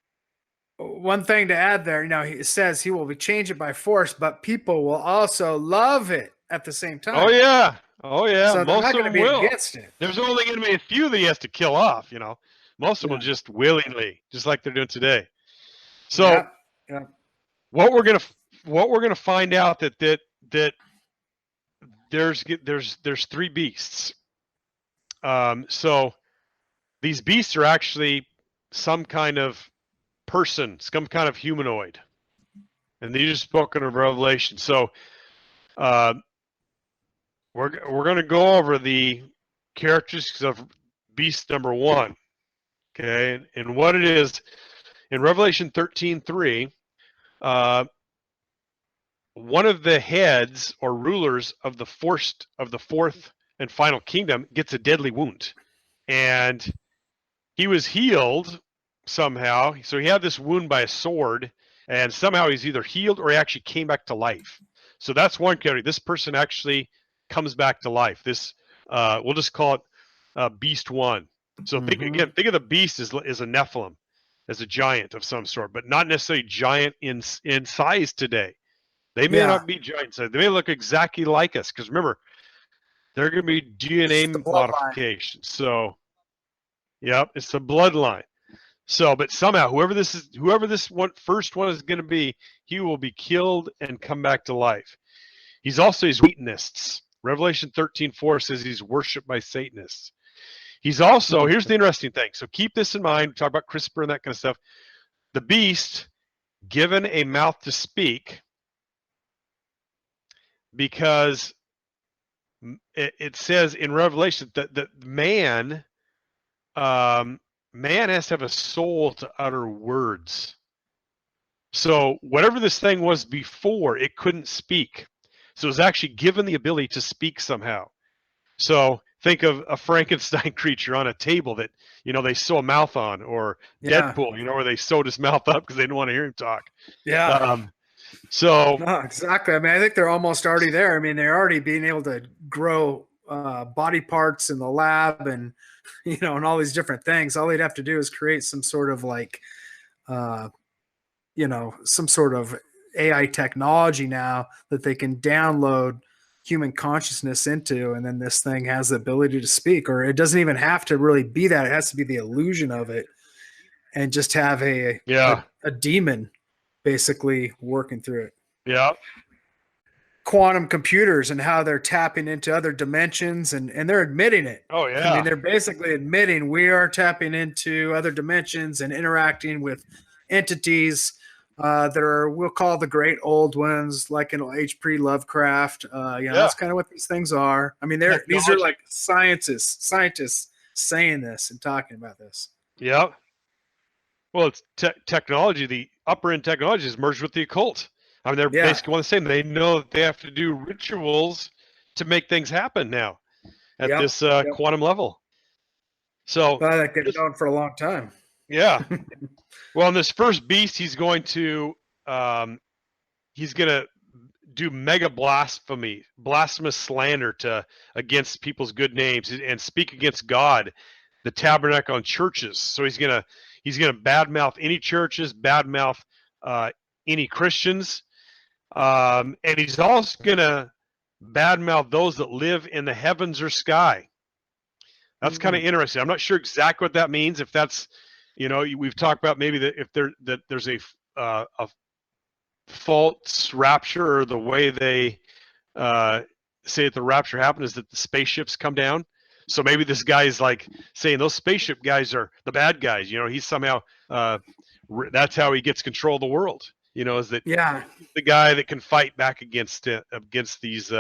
One thing to add there, it says he will be changed by force, but people will also love it at the same time. Oh, yeah. So most of them will. Against it. There's only going to be a few that he has to kill off. Most of them just willingly, just like they're doing today. So, what we're gonna find out that there's 3 beasts. So these beasts are actually some kind of person, some kind of humanoid, and these are spoken of Revelation. So, we're going to go over the characteristics of beast number 1, okay, and what it is in Revelation 13:3. One of the heads or rulers of the fourth and final kingdom gets a deadly wound, and he was healed somehow. So he had this wound by a sword, and somehow he's either healed or he actually came back to life. So that's one category. This person actually comes back to life. This we'll just call it beast 1. So think of the beast as a Nephilim, as a giant of some sort, but not necessarily giant in size today. They may not be giant size. They may look exactly like us, because remember, they're going to be DNA modifications. So, it's the bloodline. So, but somehow, whoever this first one is going to be, he will be killed and come back to life. He's also his Satanists. Revelation 13:4 says he's worshipped by Satanists. He's also, here's the interesting thing. So keep this in mind. We talk about CRISPR and that kind of stuff. The beast given a mouth to speak, because it says in Revelation that man has to have a soul to utter words. So whatever this thing was before, it couldn't speak. So it was actually given the ability to speak somehow. So think of a Frankenstein creature on a table that, they sew a mouth on, or Deadpool, where they sewed his mouth up because they didn't want to hear him talk. Yeah. No, exactly. I mean, I think they're almost already there. I mean, they're already being able to grow body parts in the lab, and, and all these different things. All they'd have to do is create some sort of some sort of AI technology now that they can download human consciousness into, and then this thing has the ability to speak. Or it doesn't even have to really be that. It has to be the illusion of it, and just have a demon basically working through it. Yeah. Quantum computers and how they're tapping into other dimensions, and they're admitting it. Oh yeah. I mean, they're basically admitting we are tapping into other dimensions and interacting with entities we'll call the great old ones, like in H.P. Lovecraft. That's kind of what these things are. I mean, these are like scientists saying this and talking about this. Yeah. Well, it's technology. The upper end technology is merged with the occult. I mean, they're basically one the same. They know that they have to do rituals to make things happen now at this quantum level. So I think they've known for a long time. Yeah. Well, in this first beast, he's going to do mega blasphemy, blasphemous slander against people's good names and speak against God, the tabernacle and churches. So he's gonna badmouth any churches, badmouth any Christians, and he's also gonna badmouth those that live in the heavens or sky. That's kind of interesting. I'm not sure exactly what that means. If that's, we've talked about maybe that there's a false rapture, or the way they say that the rapture happened is that the spaceships come down. So maybe this guy is like saying those spaceship guys are the bad guys. He's somehow that's how he gets control of the world. Is that the guy that can fight back against these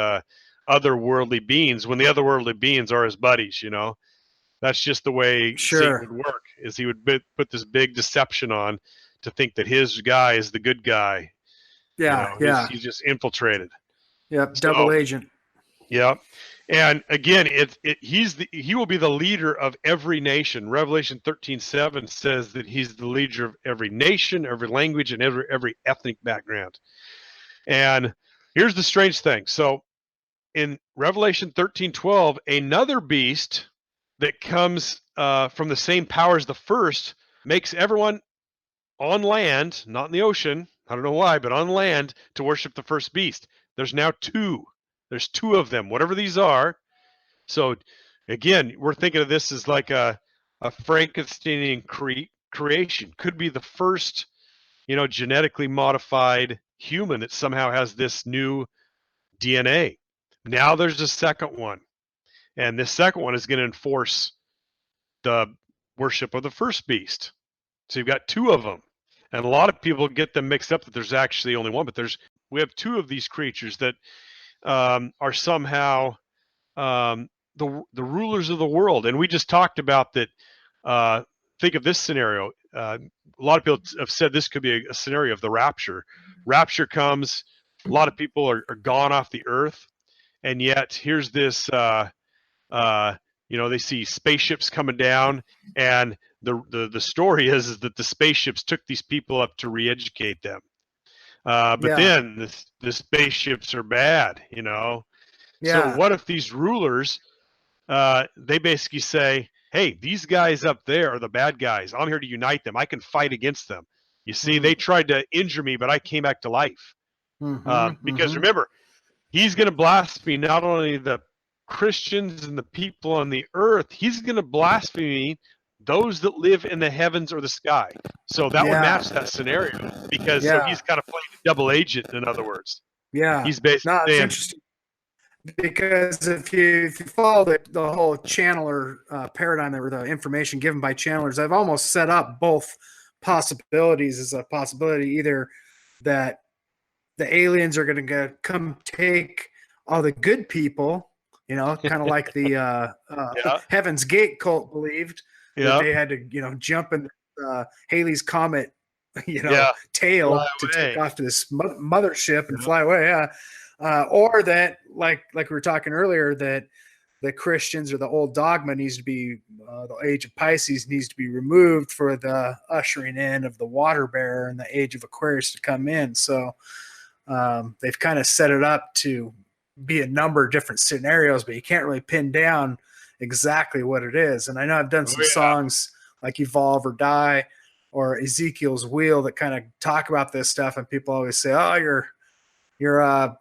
otherworldly beings, when the otherworldly beings are his buddies. That's just the way Satan would work. Is he would put this big deception on to think that his guy is the good guy. He's just infiltrated. Yep, double agent. Yep. And again, he will be the leader of every nation. Revelation 13:7 says that he's the leader of every nation, every language, and every ethnic background. And here's the strange thing. So in Revelation 13:12, another beast that comes from the same power as the first makes everyone on land, not in the ocean, I don't know why, but on land, to worship the first beast. There's now two. There's two of them, whatever these are. So again, we're thinking of this as like a Frankensteinian creation. Could be the first, genetically modified human that somehow has this new DNA. Now there's a second one. And this second one is going to enforce the worship of the first beast. So you've got two of them. And a lot of people get them mixed up that there's actually only one, but we have two of these creatures that are somehow the rulers of the world. And we just talked about that. Think of this scenario. A lot of people have said this could be a scenario of the rapture. Rapture comes, a lot of people are gone off the earth, and yet here's this they see spaceships coming down, and the story is that the spaceships took these people up to re-educate them. But then the spaceships are bad, So what if these rulers, they basically say, hey, these guys up there are the bad guys. I'm here to unite them. I can fight against them. You see, they tried to injure me, but I came back to life. Because remember, he's going to blaspheme not only the Christians and the people on the earth, he's going to blaspheme those that live in the heavens or the sky. So that would match that scenario, because so he's kind of playing double agent, in other words. Yeah. He's basically it's interesting. Because if you follow the whole channeler paradigm, or the information given by channelers, I've almost set up both possibilities as a possibility, either that the aliens are going to come take all the good people, kind of like the Heaven's Gate cult believed that they had to, jump in Halley's Comet, tail to take off to this mothership and fly away. Or that, like we were talking earlier, that the Christians or the old dogma needs to be, the age of Pisces needs to be removed for the ushering in of the water bearer and the age of Aquarius to come in. So they've kind of set it up to be a number of different scenarios, but you can't really pin down exactly what it is. And I know I've done some songs like Evolve or Die or Ezekiel's Wheel that kind of talk about this stuff, and people always say, oh, you're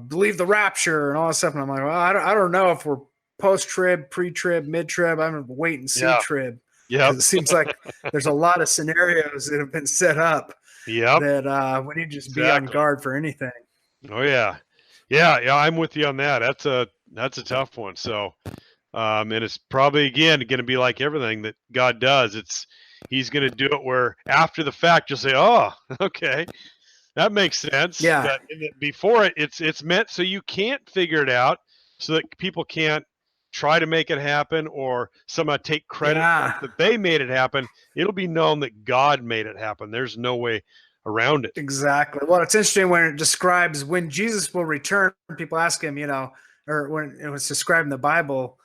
believe the rapture and all that stuff. And I'm like, well, I don't know if we're post-trib, pre-trib, mid-trib. I'm going to wait and see trib. Yeah. It seems like there's a lot of scenarios that have been set up that we need to just be on guard for anything. Oh, yeah. Yeah, I'm with you on that. That's a tough one. So, and it's probably, again, going to be like everything that God does. he's going to do it where after the fact you'll say, oh, okay, that makes sense. Yeah. But before it's meant so you can't figure it out, so that people can't try to make it happen or somehow take credit that they made it happen. It'll be known that God made it happen. There's no way around it. Exactly. Well, it's interesting when it describes when Jesus will return. People ask him, or when it was described in the Bible,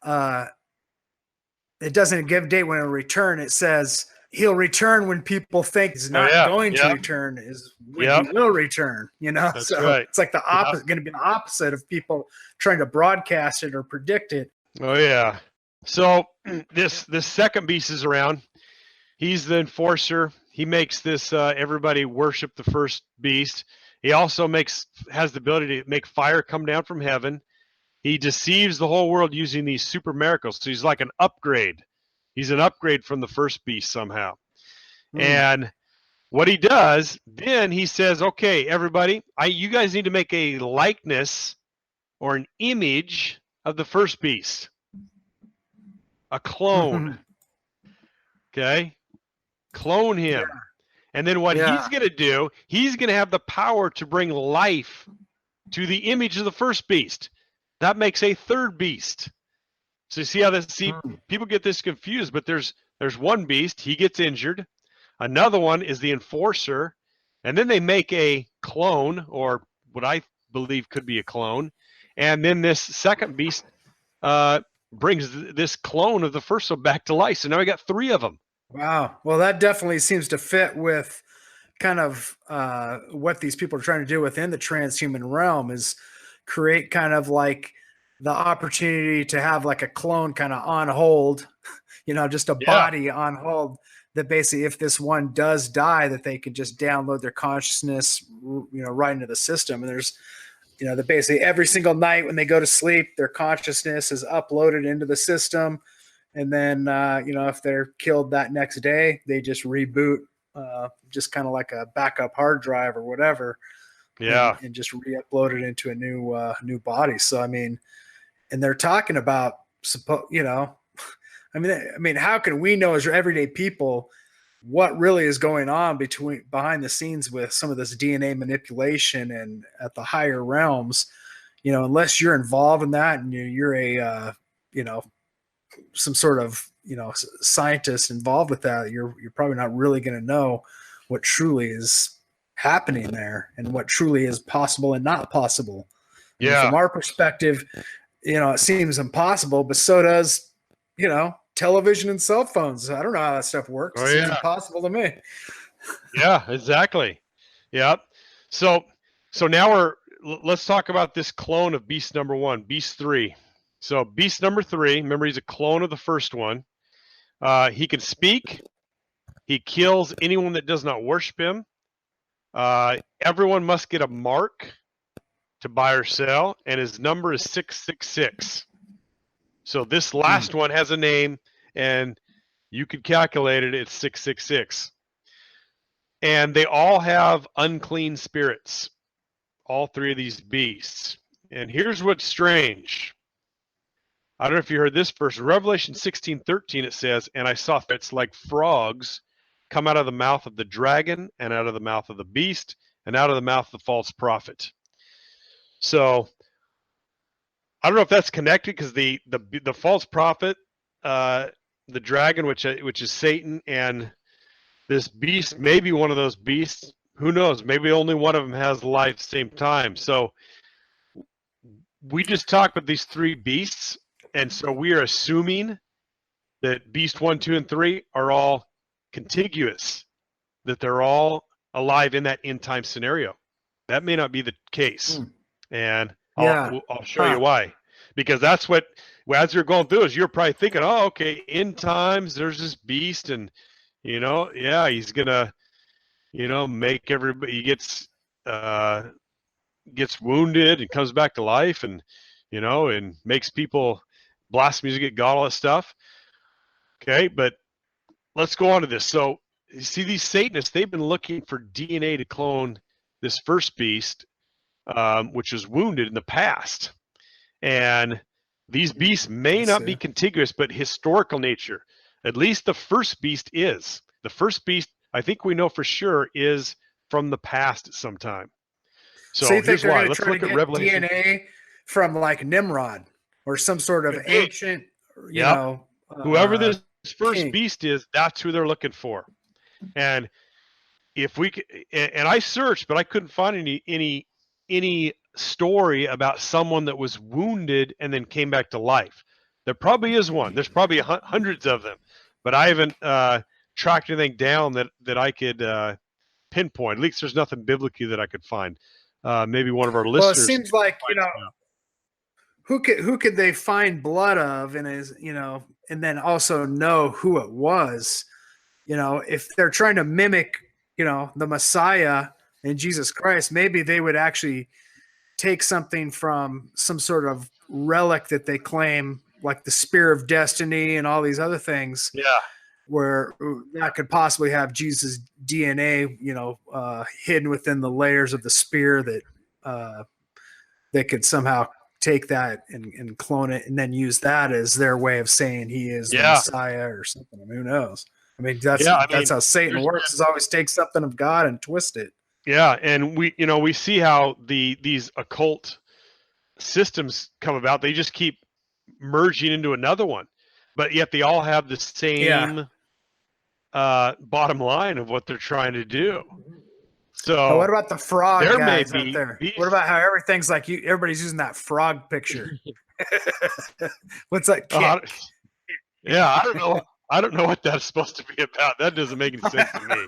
it doesn't give a date when he'll return. It says he'll return when people think he's not going to return is when he will return, That's so right. It's like the opposite, going to be the opposite of people trying to broadcast it or predict it. Oh yeah. So this second beast is around. He's the enforcer. He makes this everybody worship the first beast. He also has the ability to make fire come down from heaven. He deceives the whole world using these super miracles. So he's like an upgrade. He's an upgrade from the first beast somehow. And what he does, then he says, okay, everybody, you guys need to make a likeness or an image of the first beast. A clone. Okay? Clone him. Yeah. And then what he's going to do, he's going to have the power to bring life to the image of the first beast. That makes a third beast. So you see how people get this confused, but there's one beast, he gets injured. Another one is the enforcer, and then they make a clone, or what I believe could be a clone. And then this second beast brings this clone of the first one back to life. So now we got 3 of them. Wow. Well, that definitely seems to fit with kind of what these people are trying to do within the transhuman realm, is create kind of like the opportunity to have like a clone kind of on hold, just a body on hold, that basically if this one does die, that they could just download their consciousness, right into the system. And there's, that basically every single night when they go to sleep, their consciousness is uploaded into the system. And then, if they're killed that next day, they just reboot, just kind of like a backup hard drive or whatever. Yeah. And just re-upload it into a new body. So, I mean, and they're talking about, how can we know as everyday people what really is going on behind the scenes with some of this DNA manipulation and at the higher realms, unless you're involved in that and you're a, some sort of, scientist involved with that, you're probably not really going to know what truly is happening there and what truly is possible and not possible. Yeah. And from our perspective, it seems impossible, but so does, television and cell phones. I don't know how that stuff works. It seems impossible to me. Yeah, exactly. Yep. So now let's talk about this clone of beast number 1, beast 3. So beast number 3, remember, he's a clone of the first one. He can speak. He kills anyone that does not worship him. Everyone must get a mark to buy or sell, and his number is 666. So this last one has a name, and you could calculate it. It's 666. And they all have unclean spirits, all 3 of these beasts. And here's what's strange. I don't know if you heard this verse. Revelation 16:13, it says, and I saw spirits like frogs come out of the mouth of the dragon and out of the mouth of the beast and out of the mouth of the false prophet. So I don't know if that's connected, because the false prophet, the dragon, which is Satan, and this beast, maybe one of those beasts, who knows? Maybe only one of them has life at the same time. So we just talked about these 3 beasts, and so we are assuming that beast 1, 2, and 3 are all contiguous, that they're all alive in that end time scenario. That may not be the case. And I'll show you why. Because that's what, as you're going through, is you're probably thinking, oh, okay, end times, there's this beast, and he's gonna, make everybody, he gets wounded and comes back to life, and and makes people blaspheme, get God, all that stuff. Okay, but let's go on to this. So you see, these Satanists, they've been looking for DNA to clone this first beast, which was wounded in the past. And these beasts may not be contiguous, but historical nature. At least the first beast is. The first beast, I think we know for sure, is from the past sometime. So you think here's they're why. going to Let's try look to at get Revelation. DNA from like Nimrod or some sort of ancient, you know, whoever this first king. beast is, that's who they're looking for. And if we could, and I searched, but I couldn't find any story about someone that was wounded and then came back to life. There probably is one. There's probably hundreds of them, but I haven't tracked anything down that I could pinpoint. At least there's nothing biblically that I could find. Maybe one of our listeners. Well, it seems like, you know, who could they find blood of, and is, you know, and then also know who it was. You know, if they're trying to mimic, you know, the Messiah and Jesus Christ, maybe they would actually take something from some sort of relic that they claim, like the Spear of Destiny and all these other things. Yeah. Where that could possibly have Jesus' DNA, you know, hidden within the layers of the spear, that they could somehow take that and clone it and then use that as their way of saying he is the Messiah or something. I mean, who knows? I mean, that's how Satan works, is always take something of God and twist it. Yeah, and we see how these occult systems come about. They just keep merging into another one, but yet they all have the same bottom line of what they're trying to do. So what about the frog guys out there? What about how everything's like everybody's using that frog picture? What's that? I don't know. I don't know what that's supposed to be about. That doesn't make any sense to me.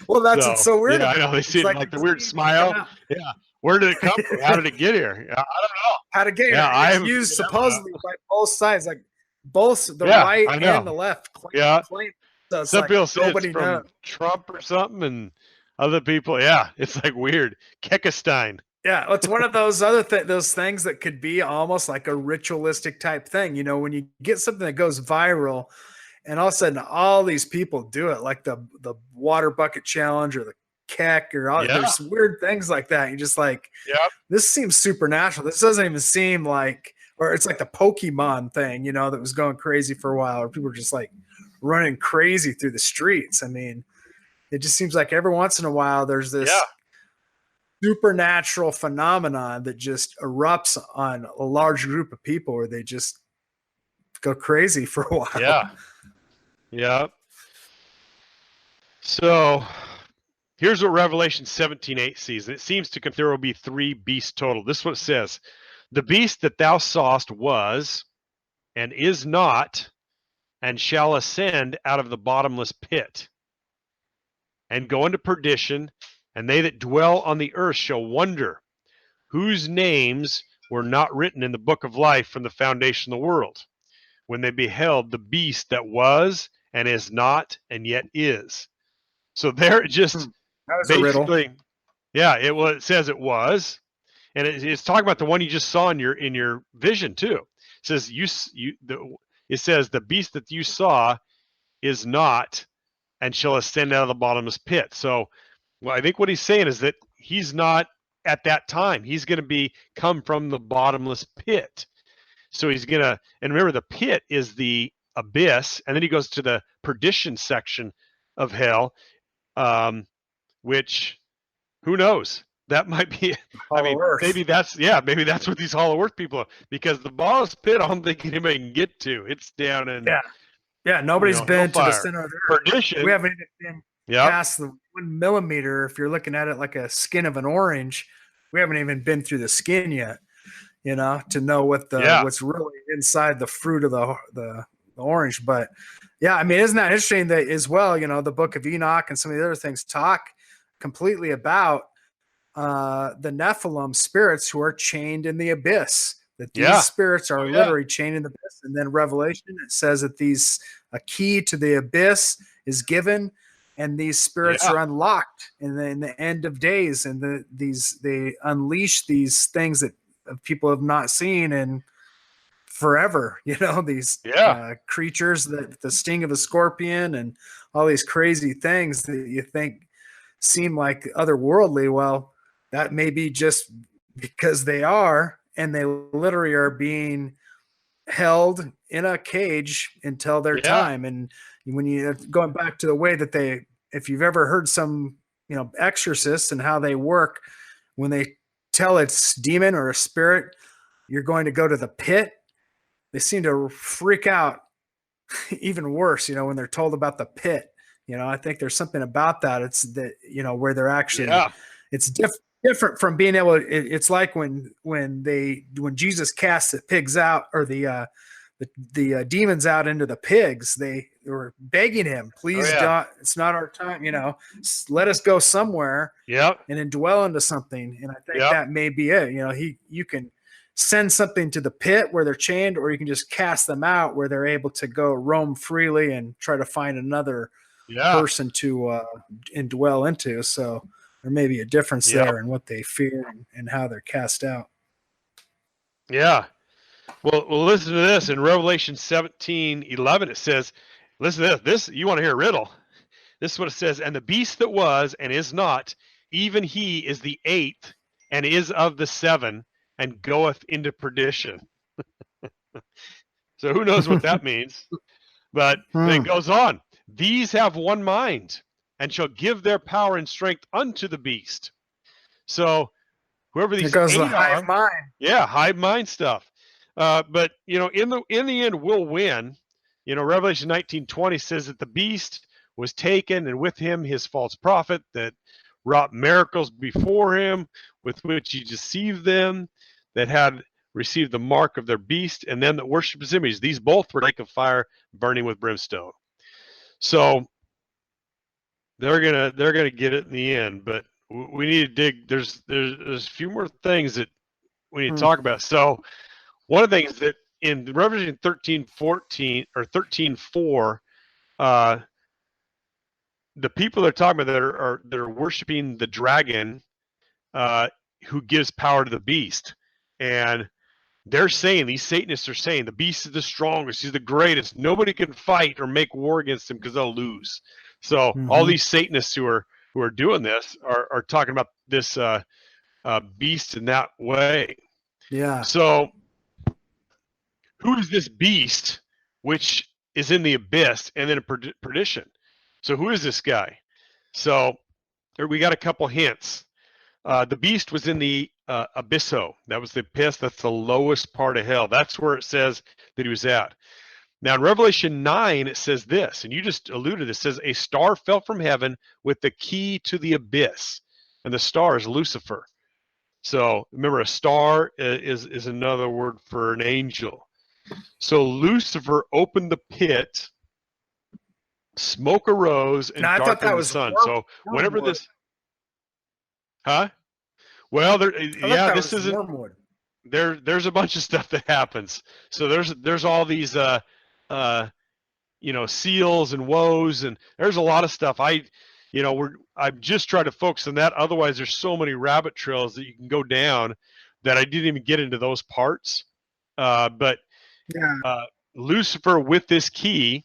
Well, that's what's so weird. Yeah, I know. They see it like the weird smile. Yeah. Where did it come from? How did it get here? I don't know. How to get here? It's used supposedly by both sides, like both the right and the left. Claim. So some people say it's from Trump or something, and other people, it's like weird. Kekestein. Yeah, it's one of those other those things that could be almost like a ritualistic type thing. You know, when you get something that goes viral, and all of a sudden all these people do it, like the water bucket challenge or the kek or all there's weird things like that. You're just like, this seems supernatural. This doesn't even seem like, or it's like the Pokemon thing, you know, that was going crazy for a while, or people were just like running crazy through the streets. I mean, it just seems like every once in a while there's this supernatural phenomenon that just erupts on a large group of people where they just go crazy for a while. Yeah. So here's what Revelation 17:8 sees. It seems to there will be 3 beasts total. This is what it says. The beast that thou sawest was and is not and shall ascend out of the bottomless pit and go into perdition, and they that dwell on the earth shall wonder, whose names were not written in the book of life from the foundation of the world, when they beheld the beast that was and is not and yet is. So there it just basically, it says it was, and it's talking about the one you just saw in your vision too. It says it says the beast that you saw is not and shall ascend out of the bottomless pit. So, I think what he's saying is that he's not at that time. He's going to come from the bottomless pit. So he's going to, and remember the pit is the abyss, and then he goes to the perdition section of hell, which, who knows? That might be, maybe that's what these Hollow Earth people are, because the bottomless pit, I don't think anybody can get to. It's down in nobody's been to the center of the earth. Perdition. We haven't even been past the 1 millimeter. If you're looking at it like a skin of an orange, we haven't even been through the skin yet, you know, to know what what's really inside the fruit of the orange. But I mean, isn't that interesting that as well, you know, the book of Enoch and some of the other things talk completely about the Nephilim spirits who are chained in the abyss, that these spirits are literally chained in the abyss. And then Revelation, it says that a key to the abyss is given, and these spirits are unlocked in the end of days, and they unleash these things that people have not seen in forever. You know, these creatures, that the sting of a scorpion and all these crazy things that you think seem like otherworldly. Well, that may be just because they are, and they literally are being held in a cage until their time. And when you going back to the way that they, if you've ever heard some, exorcists and how they work, when they tell it's demon or a spirit, you're going to go to the pit, they seem to freak out even worse, when they're told about the pit. I think there's something about that. It's that, where they're actually, it's different from being able, it's like when Jesus cast the pigs out, or the demons out into the pigs, they were begging him, please don't, it's not our time, let us go somewhere and indwell into something. And I think that may be it. You can send something to the pit where they're chained, or you can just cast them out where they're able to go roam freely and try to find another person to indwell into. So there may be a difference there in what they fear and how they're cast out. Yeah. Well, listen to this. In Revelation 17:11, it says, listen to this. You want to hear a riddle. This is what it says. And the beast that was and is not, even he is the 8th and is of the 7 and goeth into perdition. So who knows what that means? But it goes on. These have one mind and shall give their power and strength unto the beast. So whoever these goes 8 the hive are, mind. hive mind stuff. But in the end, we'll win. Revelation 19:20 says that the beast was taken, and with him his false prophet that wrought miracles before him, with which he deceived them that had received the mark of their beast, and them that worship his image. These both were like a fire burning with brimstone. So they're gonna get it in the end. But we need to dig. There's a few more things that we need to talk about. So one of the things that in Revelation 13:14 or 13:4, the people they're talking about that are worshiping the dragon, who gives power to the beast, and they're saying, these Satanists are saying, the beast is the strongest, he's the greatest, nobody can fight or make war against him because they'll lose. So all these Satanists who are doing this are talking about this beast in that way. Yeah. So who is this beast which is in the abyss and then in perdition? So who is this guy? So we got a couple hints. The beast was in the abysso. That was the abyss. That's the lowest part of hell. That's where it says that he was at. Now in Revelation 9, it says this, and you just alluded. It says a star fell from heaven with the key to the abyss, and the star is Lucifer. So remember, a star is another word for an angel. So Lucifer opened the pit, smoke arose, and darkened the sun. So whenever this, well, this isn't. There's a bunch of stuff that happens. So there's all these seals and woes, and there's a lot of stuff. I'm just trying to focus on that. Otherwise, there's so many rabbit trails that you can go down that I didn't even get into those parts. But Lucifer with this key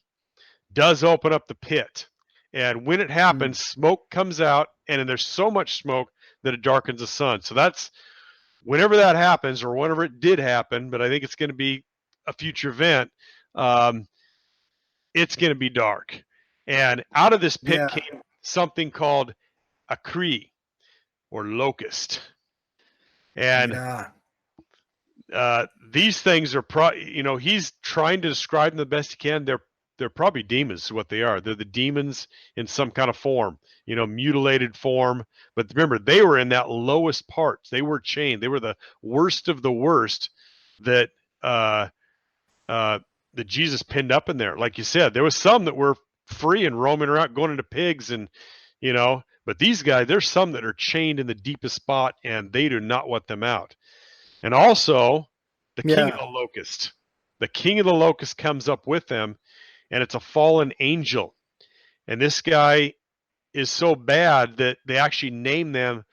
does open up the pit, and when it happens, smoke comes out, and then there's so much smoke that it darkens the sun. So that's whenever that happens, or whenever it did happen, but I think it's going to be a future event. It's going to be dark, and out of this pit came something called a Kree, or locust, and these things are he's trying to describe them the best he can. They're probably demons, is what they are. They're the demons in some kind of form, mutilated form. But remember, they were in that lowest part. They were chained. They were the worst of the worst that that Jesus pinned up in there. Like you said, there was some that were free and roaming around, going into pigs, and but these guys, there's some that are chained in the deepest spot, and they do not want them out. And also, the king of the locust. The king of the locust comes up with them, and it's a fallen angel. And this guy is so bad that they actually name them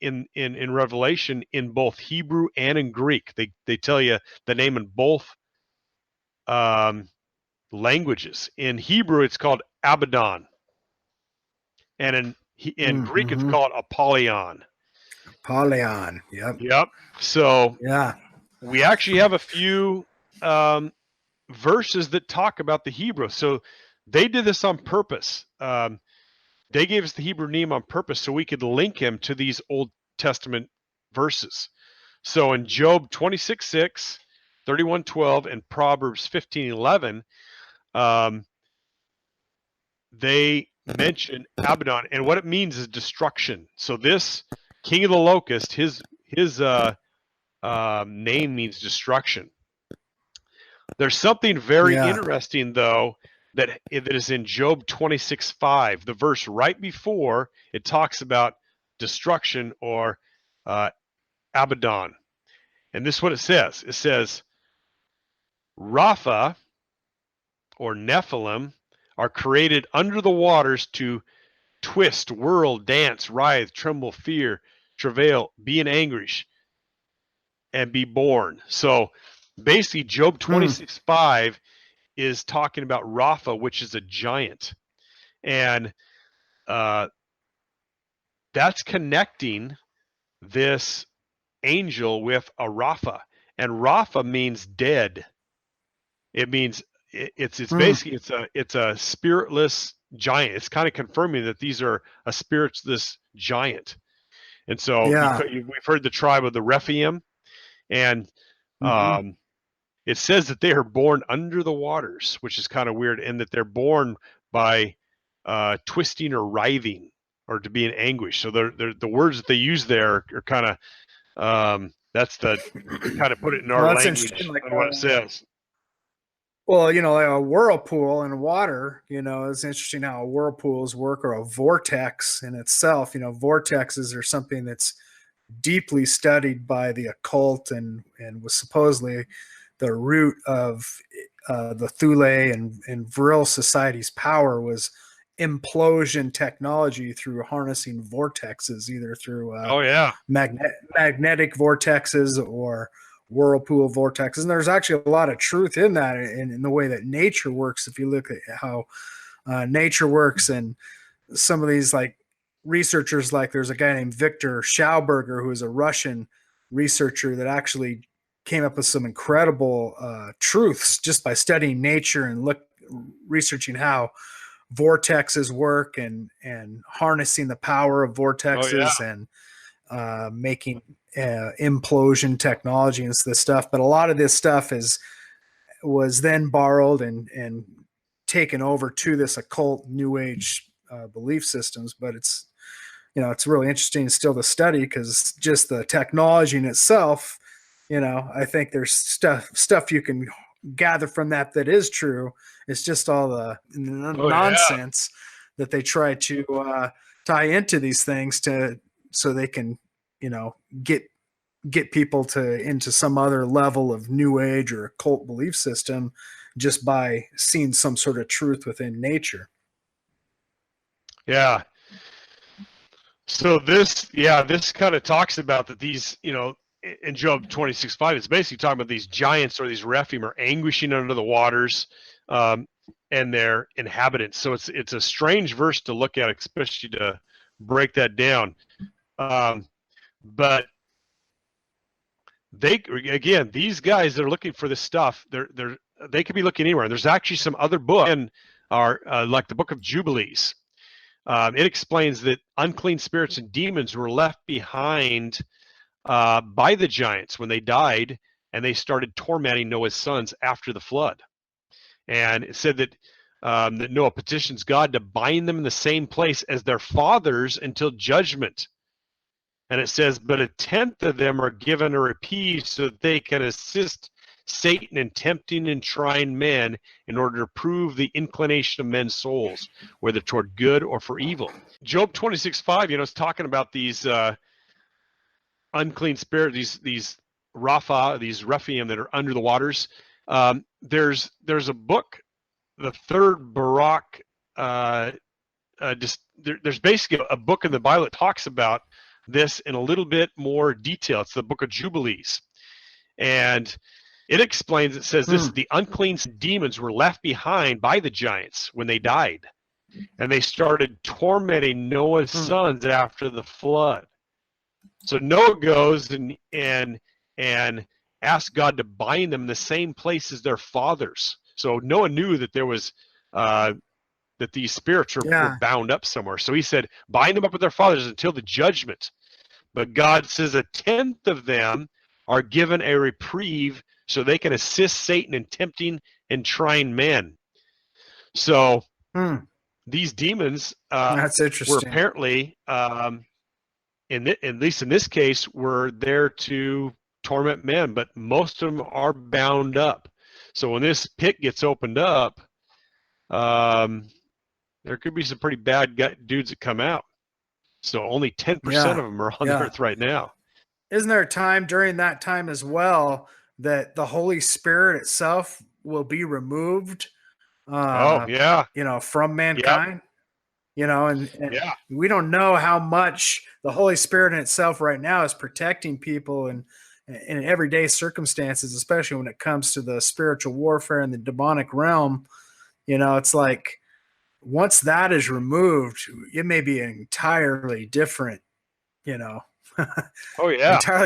in Revelation in both Hebrew and in Greek. They tell you the name in both languages. In Hebrew, it's called Abaddon, and in Greek, it's called Apollyon. Apollyon. Yep. So we actually have a few verses that talk about the Hebrew. So they did this on purpose. They gave us the Hebrew name on purpose so we could link him to these Old Testament verses. So in Job 26:6, 31:12, and Proverbs 15:11, they mention Abaddon, and what it means is destruction. So this king of the locust, his name means destruction. There's something very interesting, though, that is in Job 26:5, the verse right before it talks about destruction or Abaddon. And this is what it says. It says, Rapha, or Nephilim, are created under the waters to twist, whirl, dance, writhe, tremble, fear, travail, be in anguish, and be born. So basically, Job 26:5 is talking about Rapha, which is a giant. And that's connecting this angel with a Rapha. And Rapha means dead. It means it's basically it's a spiritless giant. It's kind of confirming that these are a spiritless giant. And so we've heard the tribe of the Rephaim, and it says that they are born under the waters, which is kind of weird, and that they're born by twisting or writhing, or to be in anguish. So the words that they use there are kind of that's the kind of put it in our language on what it says. Well, like a whirlpool in water, it's interesting how whirlpools work, or a vortex in itself. Vortexes are something that's deeply studied by the occult, and was supposedly the root of the Thule and Vril society's power was implosion technology through harnessing vortexes, either through magnetic vortexes or whirlpool vortexes. And there's actually a lot of truth in that, in the way that nature works. If you look at how nature works, and some of these like researchers, like there's a guy named Victor Schauberger, who is a Russian researcher that actually came up with some incredible truths just by studying nature and researching how vortexes work, and harnessing the power of vortexes, and making implosion technology and this stuff. But a lot of this stuff was then borrowed and taken over to this occult New Age belief systems. But it's really interesting still to study, because just the technology in itself, I think there's stuff you can gather from that is true. It's just all the nonsense that they try to tie into these things so they can get people into some other level of New Age or occult belief system, just by seeing some sort of truth within nature. Yeah. So this kind of talks about that these, in Job 26:5, it's basically talking about these giants, or these Rephaim, are anguishing under the waters, and their inhabitants. So it's a strange verse to look at, especially to break that down. But these guys that are looking for this stuff, they could be looking anywhere. There's actually some other books in our like the Book of Jubilees. It explains that unclean spirits and demons were left behind by the giants when they died, and they started tormenting Noah's sons after the flood. And it said that that Noah petitions God to bind them in the same place as their fathers until judgment. And it says, but 1/10 of them are given a reprieve so that they can assist Satan in tempting and trying men in order to prove the inclination of men's souls, whether toward good or for evil. Job 26:5, it's talking about these unclean spirits, these Rapha, these Rephaim that are under the waters. There's a book, the Third Barak. There's basically a book in the Bible that talks about this in a little bit more detail. It's the Book of Jubilees, and it explains. It says this: the unclean demons were left behind by the giants when they died, and they started tormenting Noah's sons after the flood. So Noah goes and asks God to bind them in the same place as their fathers. So Noah knew that there was that these spirits were Yeah. bound up somewhere. So he said, bind them up with their fathers until the judgment. But God says 1/10 of them are given a reprieve so they can assist Satan in tempting and trying men. So these demons That's interesting. were apparently, at least in this case, were there to torment men, but most of them are bound up. So when this pit gets opened up, there could be some pretty bad dudes that come out. So only 10% of them are on earth right now. Isn't there a time during that time as well that the Holy Spirit itself will be removed? From mankind. And we don't know how much the Holy Spirit in itself right now is protecting people in everyday circumstances, especially when it comes to the spiritual warfare in the demonic realm. It's like once that is removed, it may be an entirely different, entirely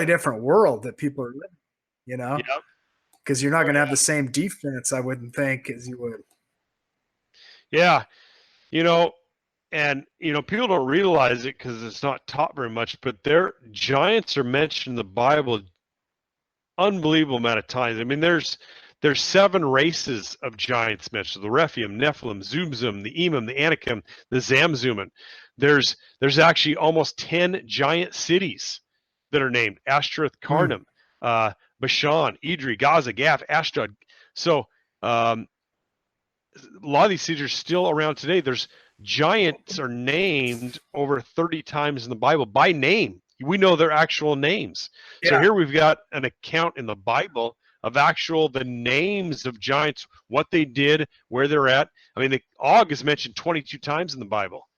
different world that people are living, because you're not going to have the same defense, I wouldn't think, as you would. Yeah. And people don't realize it because it's not taught very much, but giants are mentioned in the Bible unbelievable amount of times. I mean, there's 7 races of giants mentioned: the Rephaim, Nephilim, Zumzum, the Emim, the Anakim, the Zamzuman. There's actually almost 10 giant cities that are named: Ashtaroth, Karnam, Bashan, Idri, Gaza, Gath, Ashdod. So a lot of these cities are still around today. There's giants are named over 30 times in the Bible by name. We know their actual names. Yeah. So here we've got an account in the Bible of the names of giants, what they did, where they're at. I mean, the Og is mentioned 22 times in the Bible.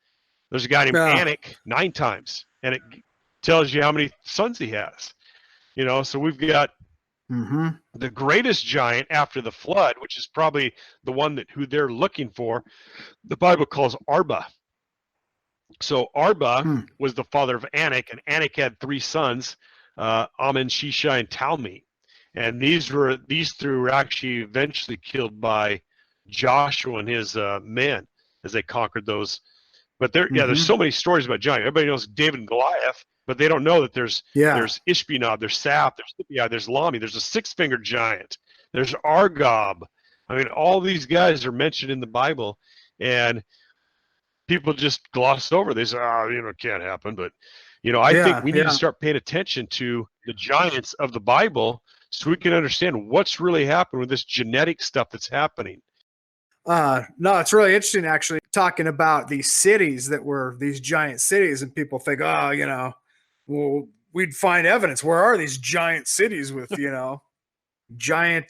There's a guy named Anak 9 times, and it tells you how many sons he has. So we've got the greatest giant after the flood, which is probably the one who they're looking for. The Bible calls Arba. So Arba was the father of Anak, and Anak had 3 sons, Ammon, Shishai, and Talmi. And these 3 were actually eventually killed by Joshua and his men as they conquered those. But there's so many stories about giants. Everybody knows David and Goliath, but they don't know that there's Ishbinab, there's Saf, there's Sippai, there's Lami, there's a 6-fingered giant, there's Argob. I mean, all these guys are mentioned in the Bible, and people just gloss over. They say, it can't happen. But, I think we need to start paying attention to the giants of the Bible so we can understand what's really happening with this genetic stuff that's happening. No, it's really interesting, actually, talking about these cities that were these giant cities, and people think, well, we'd find evidence. Where are these giant cities with, giant,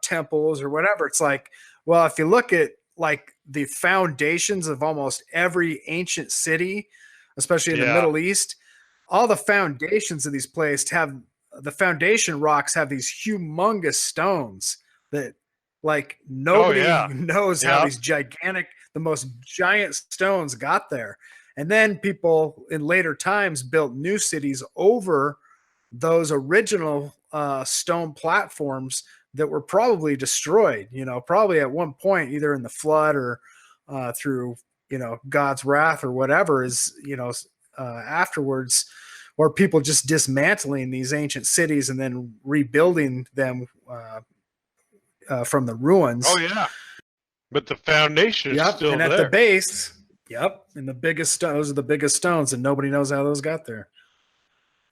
temples or whatever? It's like, well, if you look at like the foundations of almost every ancient city, especially in the Middle East, all the foundations of these places the foundation rocks have these humongous stones that like nobody knows how these the most giant stones got there. And then people in later times built new cities over those original stone platforms that were probably destroyed, probably at one point, either in the flood or through, God's wrath or whatever is, afterwards, or people just dismantling these ancient cities and then rebuilding them from the ruins. Oh, yeah. But the foundation is still and there. At the base, and the biggest those are the biggest stones, and nobody knows how those got there.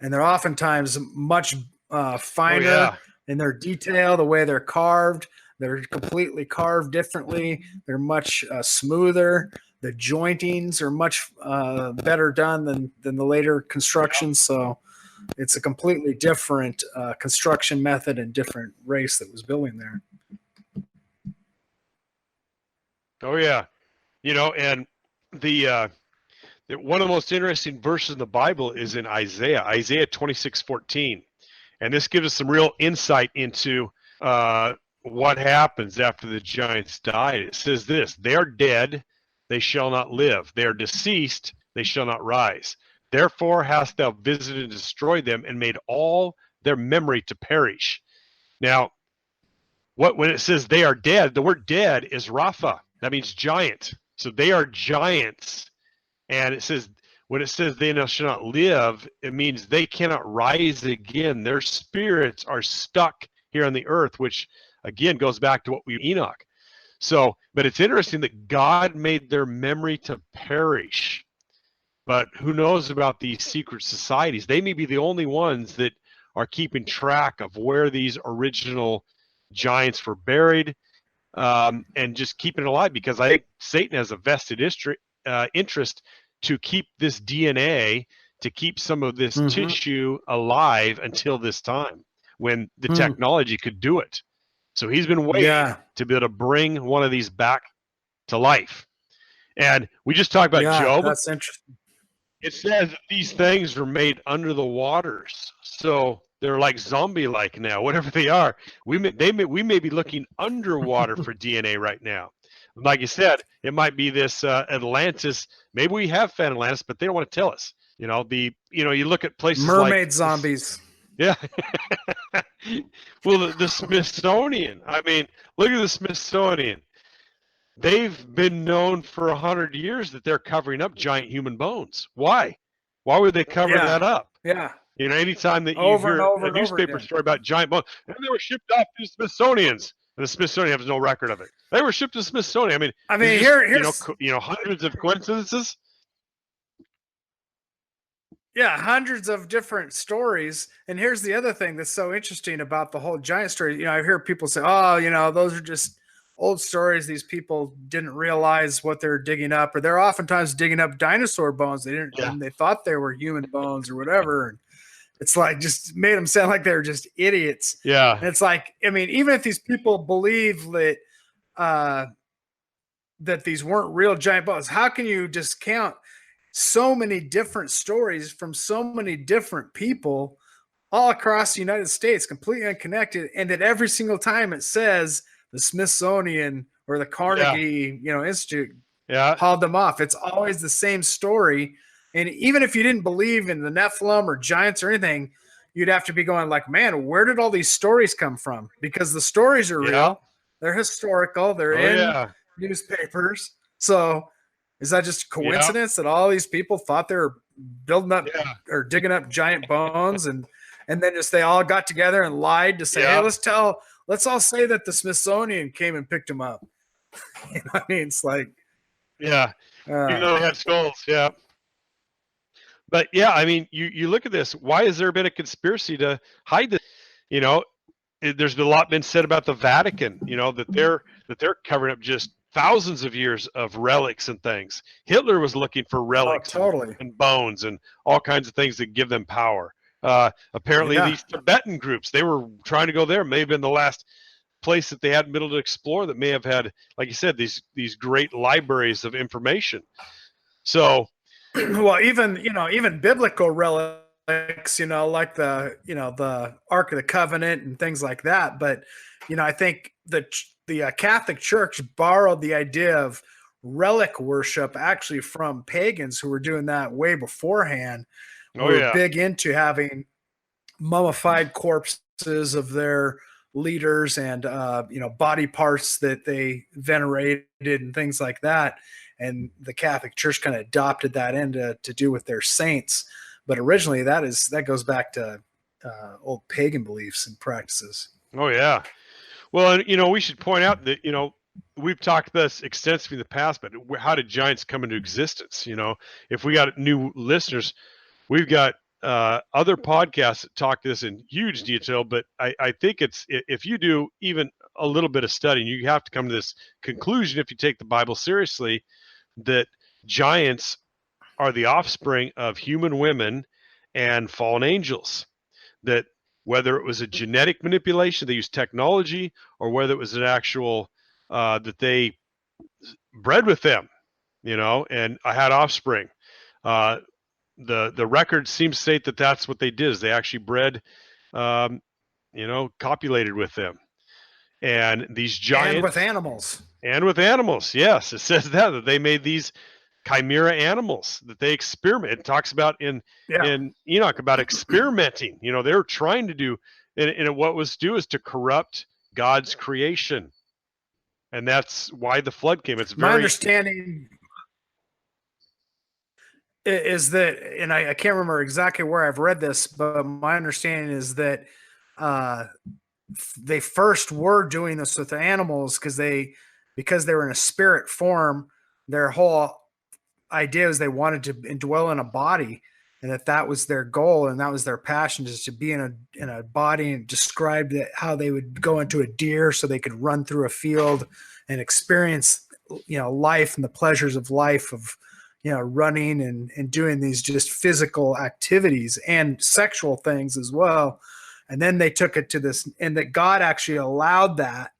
And they're oftentimes much finer in their detail, the way they're carved. They're completely carved differently. They're much smoother. The jointings are much better done than the later construction. So it's a completely different construction method and different race that was building there. Oh, yeah. And the one of the most interesting verses in the Bible is in Isaiah 26:14. And this gives us some real insight into what happens after the giants died. It says this: they are dead, they shall not live. They are deceased, they shall not rise. Therefore hast thou visited and destroyed them, and made all their memory to perish. Now, when it says they are dead, the word dead is Rapha. That means giant. So they are giants. And it says, when it says they shall not live, it means they cannot rise again. Their spirits are stuck here on the earth, which again goes back to what we Enoch. So, but it's interesting that God made their memory to perish. But who knows about these secret societies? They may be the only ones that are keeping track of where these original giants were buried, and just keeping it alive, because I think Satan has a vested interest to keep this DNA, to keep some of this tissue alive until this time when the technology could do it. So he's been waiting to be able to bring one of these back to life. And we just talked about Job. That's interesting. It says that these things were made under the waters. So they're like zombie-like now, whatever they are. We may be looking underwater for DNA right now. Like you said, it might be this Atlantis. Maybe we have found Atlantis, but they don't want to tell us. You look at places mermaid like zombies. Yeah. Well, the Smithsonian. I mean, look at the Smithsonian. They've been known for 100 years that they're covering up giant human bones. Why? Why would they cover that up? Yeah. Anytime that you hear a newspaper story about giant bones, and they were shipped off to the Smithsonian's, and the Smithsonian has no record of it. They were shipped to the Smithsonian. I mean, here's hundreds of coincidences. Yeah, hundreds of different stories. And here's the other thing that's so interesting about the whole giant story. I hear people say, "Oh, those are just old stories. These people didn't realize what they're digging up, or they're oftentimes digging up dinosaur bones. They didn't, and they thought they were human bones or whatever." And it's like just made them sound like they're just idiots. Yeah. And it's like, I mean, even if these people believe that that these weren't real giant bones, how can you discount so many different stories from so many different people all across the United States, completely unconnected, and that every single time it says the Smithsonian or the Carnegie, Institute hauled them off. It's always the same story. And even if you didn't believe in the Nephilim or giants or anything, you'd have to be going like, man, where did all these stories come from? Because the stories are real. They're historical. They're in newspapers. So is that just a coincidence that all these people thought they were building up or digging up giant bones, and then just they all got together and lied to say, hey, let's all say that the Smithsonian came and picked them up. I mean, it's like, they had skulls, But I mean, you look at this. Why has there been a conspiracy to hide this? There's been a lot been said about the Vatican. That they're covering up just thousands of years of relics and things. Hitler was looking for relics and bones and all kinds of things that give them power. Apparently, these Tibetan groups, they were trying to go there. May have been the last place that they hadn't been able to explore that may have had, like you said, these great libraries of information. So, well, even biblical relics, like the Ark of the Covenant and things like that. But I think the Catholic Church borrowed the idea of relic worship actually from pagans who were doing that way beforehand. We're big into having mummified corpses of their leaders and body parts that they venerated and things like that. And the Catholic Church kind of adopted that into to do with their saints. But originally that goes back to old pagan beliefs and practices. Oh yeah. Well, we should point out that, we've talked this extensively in the past, but how did giants come into existence? If we got new listeners, we've got other podcasts that talk this in huge detail, but I think if you do even a little bit of studying, you have to come to this conclusion, if you take the Bible seriously, that giants are the offspring of human women and fallen angels. That whether it was a genetic manipulation, they used technology, or whether it was an actual that they bred with them, and I had offspring. The record seems to state that that's what they did, is they actually bred, copulated with them. And these giants. And with animals. Yes. It says that they made these chimera animals that they experiment. It talks about in Enoch about experimenting. They were trying to do, and what was to do is to corrupt God's creation. And that's why the flood came. It's My very understanding is that, and I can't remember exactly where I've read this, but my understanding is that they first were doing this with the animals because they were in a spirit form. Their whole idea is they wanted to indwell in a body, and that was their goal and that was their passion, is to be in a body, and described that how they would go into a deer so they could run through a field and experience, life and the pleasures of life, of running and doing these just physical activities and sexual things as well. And then they took it to this, and that God actually allowed that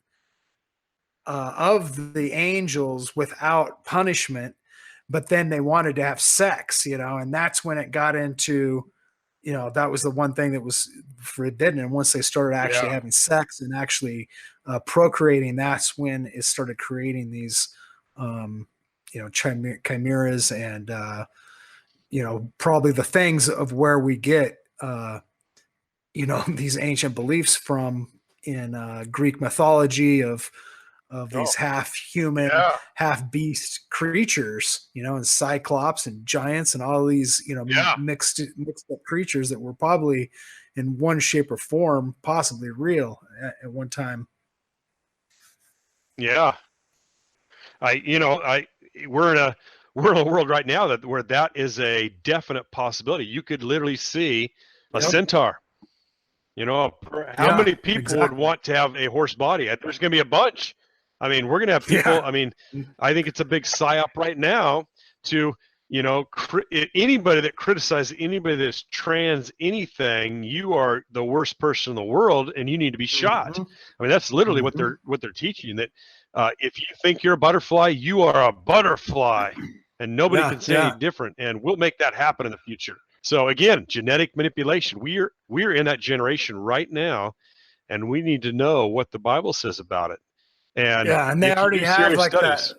of the angels without punishment. But then they wanted to have sex, and that's when it got into, that was the one thing that was forbidden. And once they started actually having sex and actually procreating, that's when it started creating these, chimeras and, probably the things of where we get, these ancient beliefs from in Greek mythology of these half human, half beast creatures, and cyclops and giants and all these, mixed up creatures that were probably in one shape or form, possibly real at one time. Yeah. We're in a world right now where that is a definite possibility. You could literally see a centaur. How many people would want to have a horse body? There's going to be a bunch. I mean, we're going to have people. I mean, I think it's a big psyop right now to, anybody that criticizes anybody that's trans anything, you are the worst person in the world and you need to be shot. I mean, that's literally what they're teaching, that if you think you're a butterfly, you are a butterfly and nobody can say any different. And we'll make that happen in the future. So again, genetic manipulation. We're in that generation right now, and we need to know what the Bible says about it. And they already have like studies.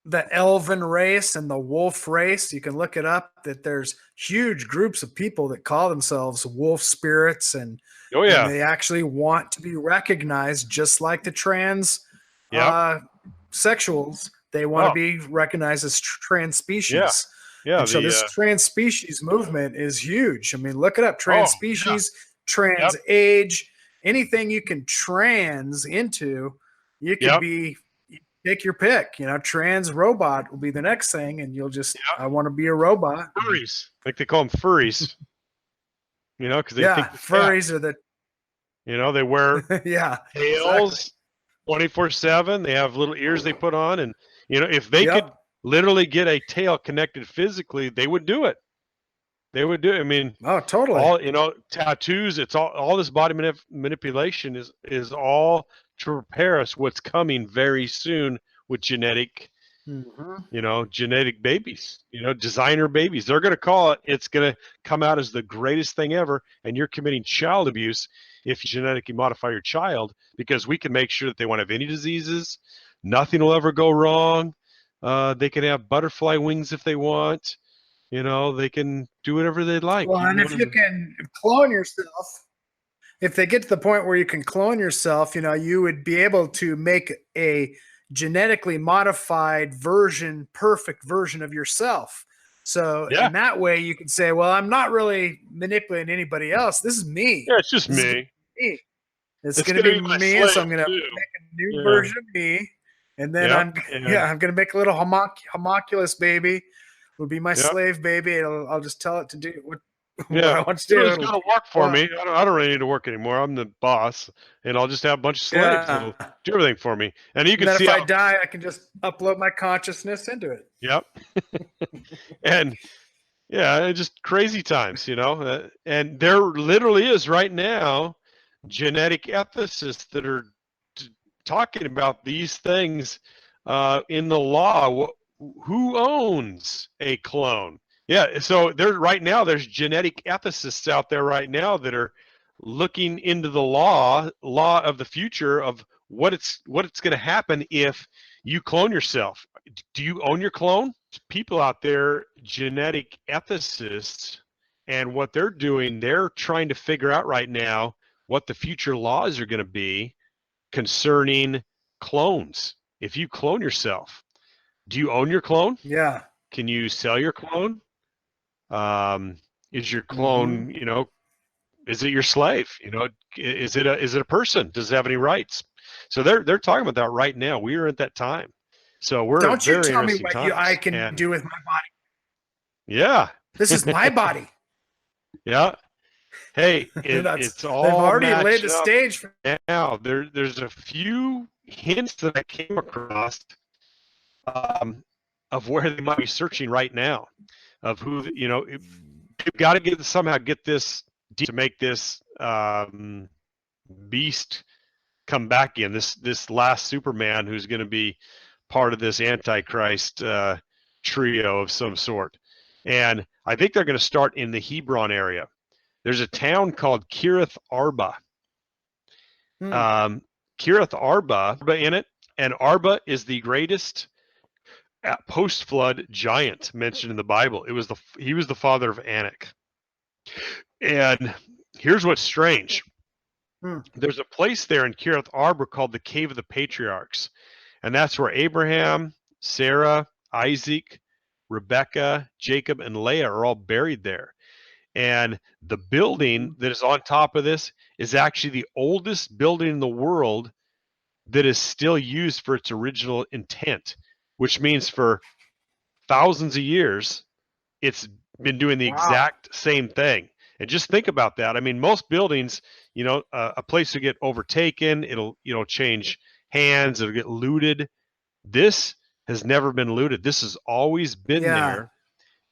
The elven race and the wolf race. You can look it up, that there's huge groups of people that call themselves wolf spirits, and and they actually want to be recognized just like the trans sexuals. They want to be recognized as trans species. And so this trans species movement is huge. I mean, look it up. Trans species, trans age, anything you can trans into, you can be, take your pick. Trans robot will be the next thing, and you'll just, I want to be a robot. Furries, like they call them furries. Because they think furries are the. They wear tails 24/7. They have little ears they put on, and if they could literally get a tail connected physically, they would do it. They would do it. I mean, totally. All tattoos. It's all this body manipulation is all to prepare us what's coming very soon with genetic, genetic babies. Designer babies. They're going to call it. It's going to come out as the greatest thing ever, and you're committing child abuse if you genetically modify your child, because we can make sure that they won't have any diseases. Nothing will ever go wrong. They can have butterfly wings if they want. They can do whatever they'd like. Well, and if you can clone yourself, if they get to the point where you can clone yourself, you would be able to make a genetically modified version, perfect version of yourself. So in that way, you can say, well, I'm not really manipulating anybody else. This is me. Yeah, it's just me. It's going to be me, so I'm going to make a new version of me. And then I'm going to make a little homunculus baby. It'll be my slave baby. I'll just tell it to do what I want to do. It's going to work for me. I don't really need to work anymore. I'm the boss, and I'll just have a bunch of slaves that'll do everything for me. And you can see if I die, I can just upload my consciousness into it. Yep. And just crazy times, and there literally is right now genetic ethicists that are talking about these things in the law. Who owns a clone? So there's genetic ethicists out there right now that are looking into the law of the future of what it's going to happen if you clone yourself. Do you own your clone? People out there, genetic ethicists, and what they're doing, they're trying to figure out right now what the future laws are going to be concerning clones. If you clone yourself, do you own your clone? Yeah. Can you sell your clone? Is your clone, is it your slave? Is it a person? Does it have any rights? So they're talking about that right now. We are at that time. So we're Don't you tell me interesting what times. I can do with my body. Yeah. This is my body. Yeah. Hey, it's all they've already laid the matched up stage for now. There's a few hints that I came across of where they might be searching right now, of who you've got to somehow get this to make this beast come back in. This last Superman who's going to be part of this Antichrist trio of some sort, and I think they're going to start in the Hebron area. There's a town called Kirith Arba. Kirith Arba in it, and Arba is the greatest post-flood giant mentioned in the Bible. He was the father of Anak. And here's what's strange. There's a place there in Kirith Arba called the Cave of the Patriarchs, and that's where Abraham, Sarah, Isaac, Rebecca, Jacob, and Leah are all buried there. And the building that is on top of this is actually the oldest building in the world that is still used for its original intent, which means for thousands of years, it's been doing the exact same thing. And just think about that. I mean, most buildings, a place will get overtaken, it'll, change hands, it'll get looted. This has never been looted. This has always been there.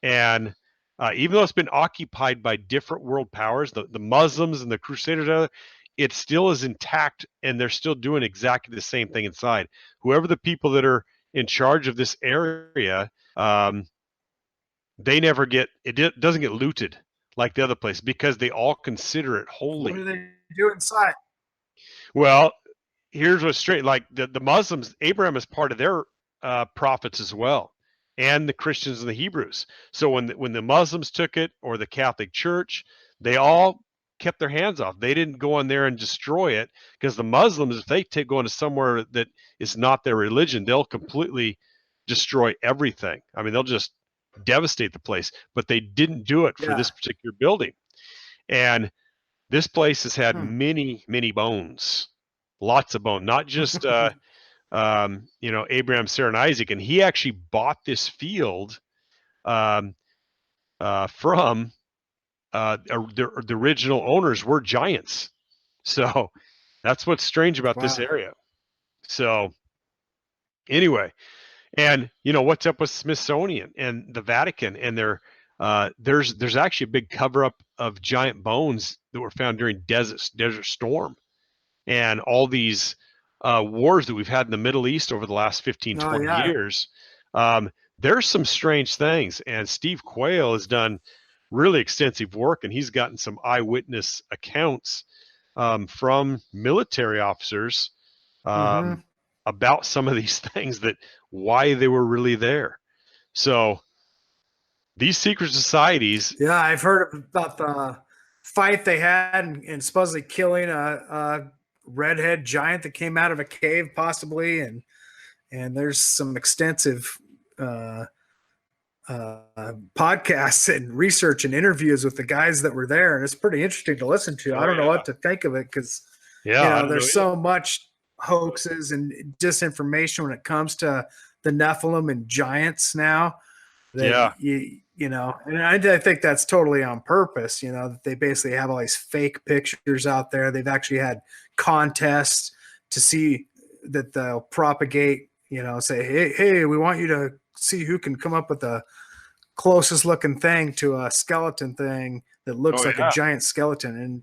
And even though it's been occupied by different world powers, the Muslims and the Crusaders, it still is intact, and they're still doing exactly the same thing inside. Whoever the people that are in charge of this area, they never it doesn't get looted like the other place because they all consider it holy. What do they do inside? Well, here's what's straight. Like the Muslims, Abraham is part of their prophets as well, and the Christians and the Hebrews. So when the Muslims took it, or the Catholic Church, they all kept their hands off. They didn't go in there and destroy it, because the Muslims, if they go into somewhere that is not their religion, they'll completely destroy everything. I mean, they'll just devastate the place. But they didn't do it for this particular building. And this place has had many, many bones, lots of bone, not just Abraham, Sarah, and Isaac. And he actually bought this field from the original owners were giants. So that's what's strange about this area. So anyway, and what's up with Smithsonian and the Vatican, and there's actually a big cover up of giant bones that were found during Desert Storm, and all these wars that we've had in the Middle East over the last 15-20 years. There's some strange things, and Steve Quayle has done really extensive work, and he's gotten some eyewitness accounts from military officers about some of these things, that why they were really there. So these secret societies. Yeah, I've heard about the fight they had and supposedly killing a redhead giant that came out of a cave, possibly, and there's some extensive podcasts and research and interviews with the guys that were there, and it's pretty interesting to listen to. I don't know what to think of it, because there's so much hoaxes and disinformation when it comes to the Nephilim and giants now. That and I think that's totally on purpose. That they basically have all these fake pictures out there. They've actually had contests to see that they'll propagate. Say, hey, we want you to see who can come up with the closest looking thing to a skeleton thing that looks like a giant skeleton,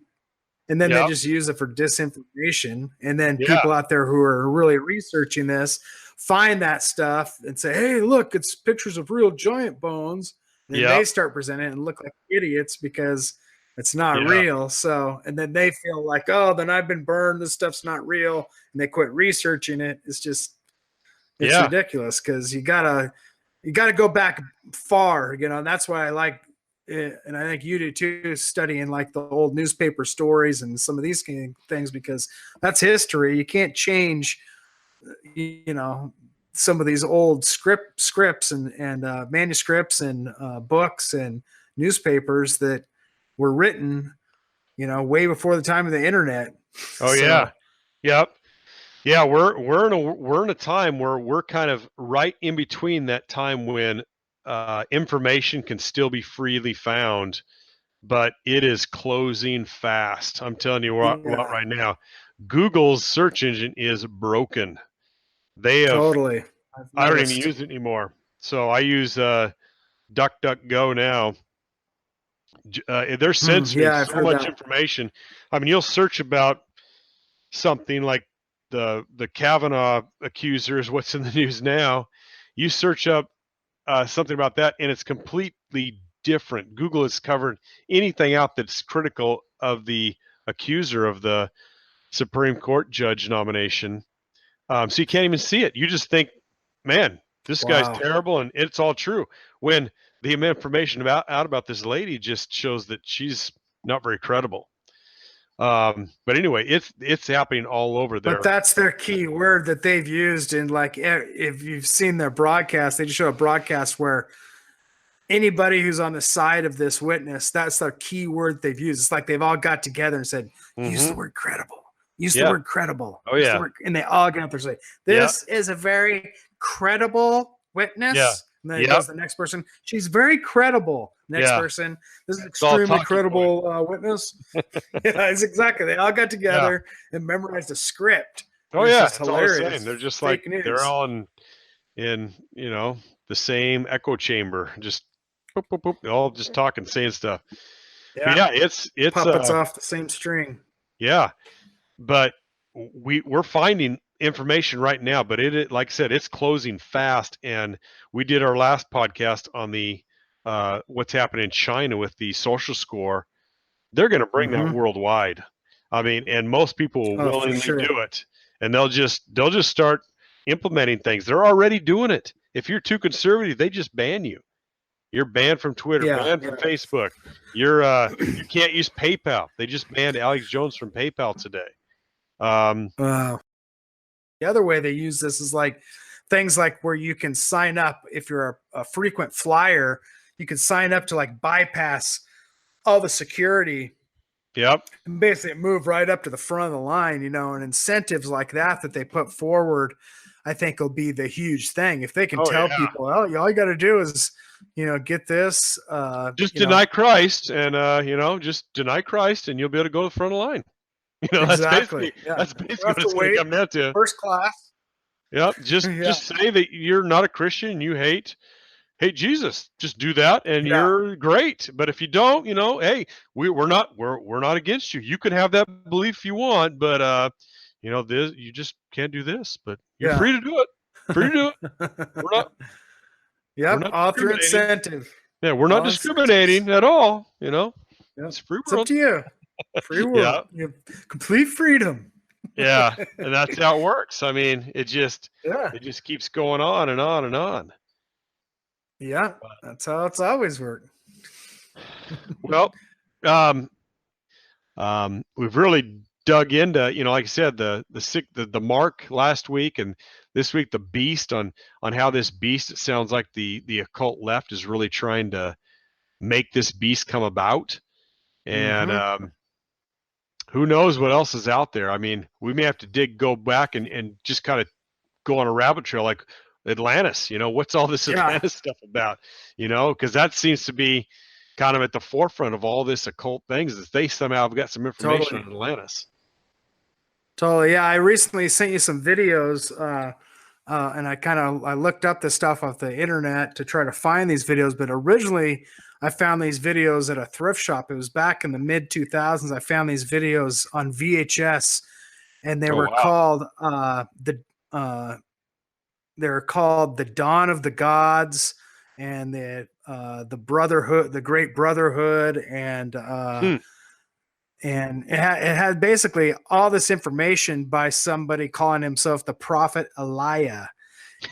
and then they just use it for disinformation. And then people out there who are really researching this find that stuff and say, hey, look, it's pictures of real giant bones. And then they start presenting it and look like idiots because it's not real. So, and then they feel like, oh, then I've been burned. This stuff's not real. And they quit researching it. It's just, it's ridiculous, because you gotta go back far, and that's why I like it, and I think you do too, studying like the old newspaper stories and some of these things, because that's history. You can't change you know, some of these old scripts and manuscripts and books and newspapers that were written, you know, way before the time of the internet. Oh yeah. Yep. Yeah, we're in a time where we're kind of right in between that time when information can still be freely found, but it is closing fast. I'm telling you what right now, Google's search engine is broken. They have totally. I don't even use it anymore. So I use DuckDuckGo now. They're censoring so much information. I mean, you'll search about something like the Kavanaugh accusers, what's in the news now. You search up something about that, and it's completely different. Google has covered anything out that's critical of the accuser of the Supreme Court judge nomination. So you can't even see it. You just think, man, this guy's terrible, and it's all true. When the information out about this lady just shows that she's not very credible. But anyway, it's happening all over there. But that's their key word that they've used in, like, if you've seen their broadcast, they just show a broadcast where anybody who's on the side of this witness, that's their key word they've used. It's like they've all got together and said, use the word credible. Use the word credible. Oh, yeah. And they all get up there and say, this is a very credible witness. Yeah. And then it goes to the next person. She's very credible. Next person. This is extremely credible witness. It's exactly. They all got together and memorized a script. Oh, yeah. It's hilarious. All the same. They're just fake like, news. They're all in, you know, the same echo chamber. Just boop, boop, boop, all just talking, saying stuff. Yeah. But yeah, it's puppets off the same string. Yeah. But we're finding information right now, but it, like I said, it's closing fast. And we did our last podcast on the what's happening in China with the social score. They're going to bring that worldwide. I mean, and most people will willingly do it, and they'll just start implementing things. They're already doing it. If you're too conservative, they just ban you. You're banned from Twitter, banned from Facebook. You're you can't use PayPal. They just banned Alex Jones from PayPal today. The other way they use this is like things like where you can sign up if you're a frequent flyer. You can sign up to like bypass all the security. Yep. And basically move right up to the front of the line, you know, and incentives like that they put forward, I think will be the huge thing. If they can tell people, all you got to do is, you know, get this. Just deny Christ and, you know, just deny Christ and you'll be able to go to the front of the line. You know, exactly. That's basically what it's going to come down to. First class. Yep. Just say that you're not a Christian and you hate Jesus. Just do that and you're great. But if you don't, you know, hey, we're not against you. You can have that belief if you want, but you know, this you just can't do this. But you're free to do it. Free to do it. We're not. Yep. Author incentive. Yeah, we're not discriminating at all. You know, it's free world. It's up to you. Free world. You have complete freedom. Yeah, and that's how it works. I mean, it just keeps going on and on and on. Yeah, that's how it's always worked. Well, we've really dug into, you know, like I said, the mark last week and this week, the beast on how this beast, it sounds like the occult left is really trying to make this beast come about. And who knows what else is out there? I mean, we may have to go back and just kind of go on a rabbit trail like Atlantis. You know, what's all this Atlantis stuff about? You know, because that seems to be kind of at the forefront of all this occult things, is they somehow have got some information on Atlantis. Totally. Yeah, I recently sent you some videos, and I looked up this stuff off the internet to try to find these videos. But originally, I found these videos at a thrift shop. It was back in the mid 2000s. I found these videos on VHS, and they were called they're called The Dawn of the Gods and the Brotherhood, the Great Brotherhood, and it had basically all this information by somebody calling himself the Prophet Elijah.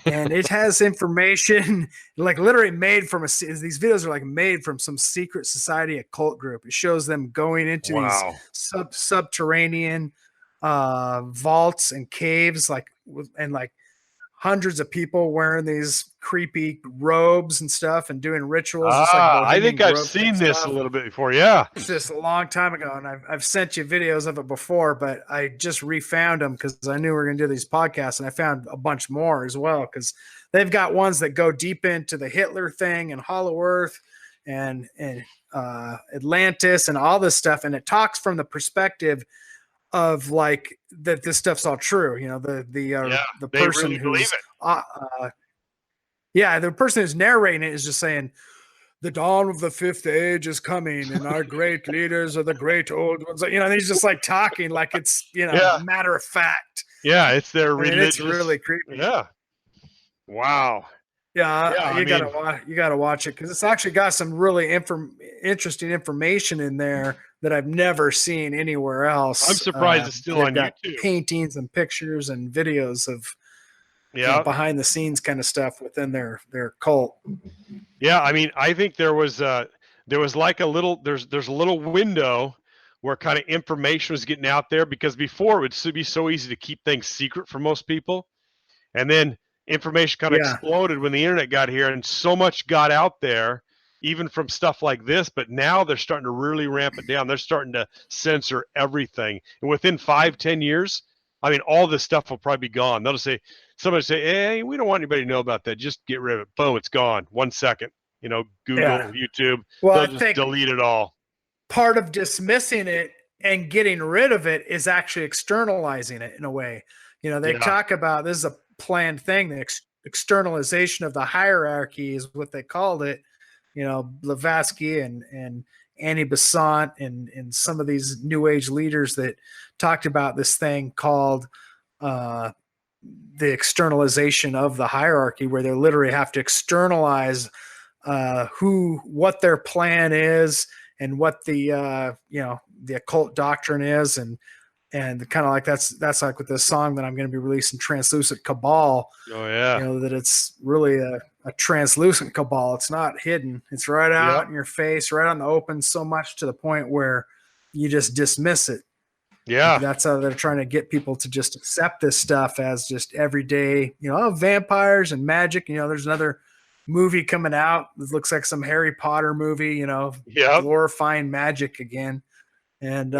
And it has information like literally made from these videos are like made from some secret society occult group. It shows them going into these subterranean vaults and caves, like and like hundreds of people wearing these creepy robes and stuff and doing rituals. Just like I think I've seen this a little bit before. Yeah. It's just a long time ago, and I've sent you videos of it before, but I just refound them because I knew we were going to do these podcasts, and I found a bunch more as well because they've got ones that go deep into the Hitler thing and Hollow Earth and Atlantis and all this stuff, and it talks from the perspective of like that this stuff's all true. You know, the person really who's the person who's narrating it is just saying the dawn of the fifth age is coming and our great leaders are the great old ones. You know, he's just like talking like it's, matter of fact. Yeah, it's their religious. It's really creepy. Yeah. Wow. Yeah, you gotta watch it because it's actually got some really interesting information in there that I've never seen anywhere else. I'm surprised it's still on YouTube. Paintings and pictures and videos of behind the scenes kind of stuff within their cult. Yeah, I mean, I think there was like a little there's a little window where kind of information was getting out there because before it would be so easy to keep things secret for most people, and then information kind of exploded when the internet got here, and so much got out there, even from stuff like this. But now they're starting to really ramp it down. They're starting to censor everything, and within 5-10 years, I mean, all this stuff will probably be gone. They'll say, somebody say, "Hey, we don't want anybody to know about that. Just get rid of it." Boom, it's gone. 1 second. You know, Google, YouTube. Well, they'll just delete it all. Part of dismissing it and getting rid of it is actually externalizing it in a way. You know, they talk about this is a planned thing. The externalization of the hierarchy is what they called it. You know, Blavatsky and Annie Besant and some of these New Age leaders that talked about this thing called the externalization of the hierarchy, where they literally have to externalize what their plan is and what the the occult doctrine is, and kind of like that's like with this song that I'm going to be releasing, Translucent Cabal. Oh yeah, you know, that it's really a translucent cabal. It's not hidden. It's right out in your face, right on the open, so much to the point where you just dismiss it. Yeah, like that's how they're trying to get people to just accept this stuff as just everyday. You know, vampires and magic. You know, there's another movie coming out. It looks like some Harry Potter movie. You know, glorifying magic again, and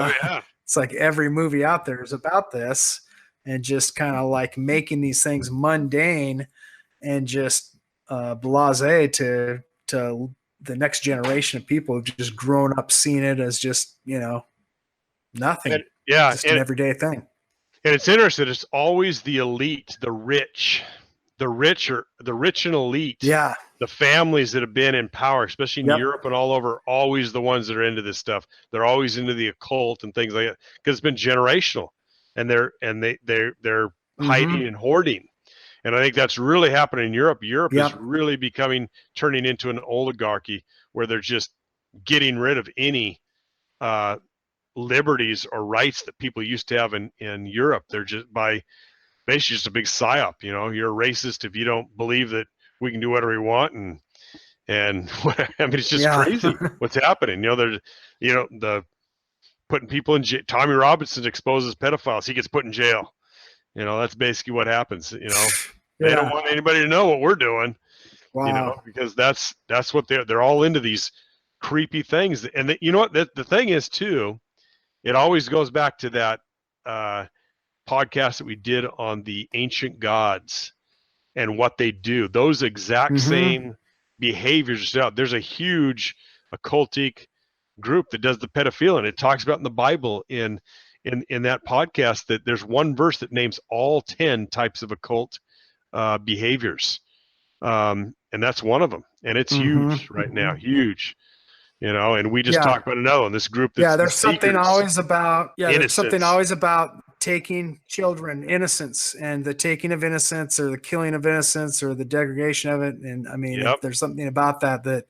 it's like every movie out there is about this, and just kind of like making these things mundane and just blasé to the next generation of people who've just grown up seeing it as just, nothing. Just an everyday thing. And it's interesting. It's always the elite, the rich and elite. Yeah. The families that have been in power, especially in Europe and all over, are always the ones that are into this stuff. They're always into the occult and things like that because it's been generational, and they're hiding and hoarding. And I think that's really happening in Europe. Europe is really turning into an oligarchy where they're just getting rid of any liberties or rights that people used to have in Europe. They're just basically just a big psyop. You know, you're a racist if you don't believe that we can do whatever we want, and I mean, it's just crazy what's happening. The putting people in jail. Tommy Robinson exposes pedophiles. He gets put in jail. You know, that's basically what happens. You know, they don't want anybody to know what we're doing. Wow. You know, because that's what they're all into, these creepy things. And you know what? The thing is too, it always goes back to that podcast that we did on the ancient gods and what they do. Those exact same behaviors. There's a huge occultic group that does the pedophilia, and it talks about in the Bible in that podcast that there's one verse that names all 10 types of occult behaviors, and that's one of them, and it's huge right now, huge. You know, and we just talked about another one. This group. There's something always about. There's something always about taking children, innocence, and the taking of innocence, or the killing of innocence, or the degradation of it. And I mean, there's something about that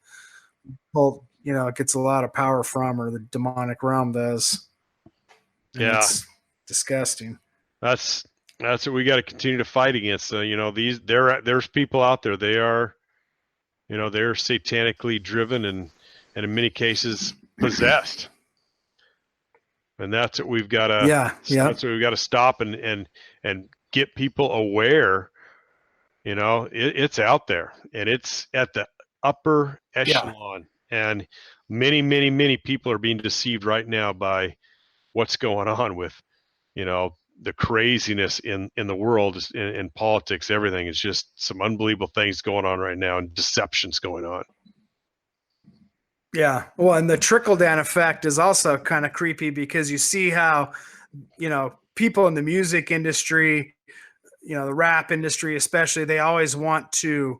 well, it gets a lot of power from, or the demonic realm does. And it's disgusting. That's what we got to continue to fight against. There's people out there. They are, they're satanically driven and in many cases possessed, and that's what we've got to. That's what we've got to stop and get people aware. You know, it's out there, and it's at the upper echelon, and many people are being deceived right now by what's going on with, you know, the craziness in the world, in politics. Everything is just some unbelievable things going on right now, and deceptions going on. Yeah. Well, and the trickle down effect is also kind of creepy, because you see how, you know, people in the music industry, you know, the rap industry especially, they always want to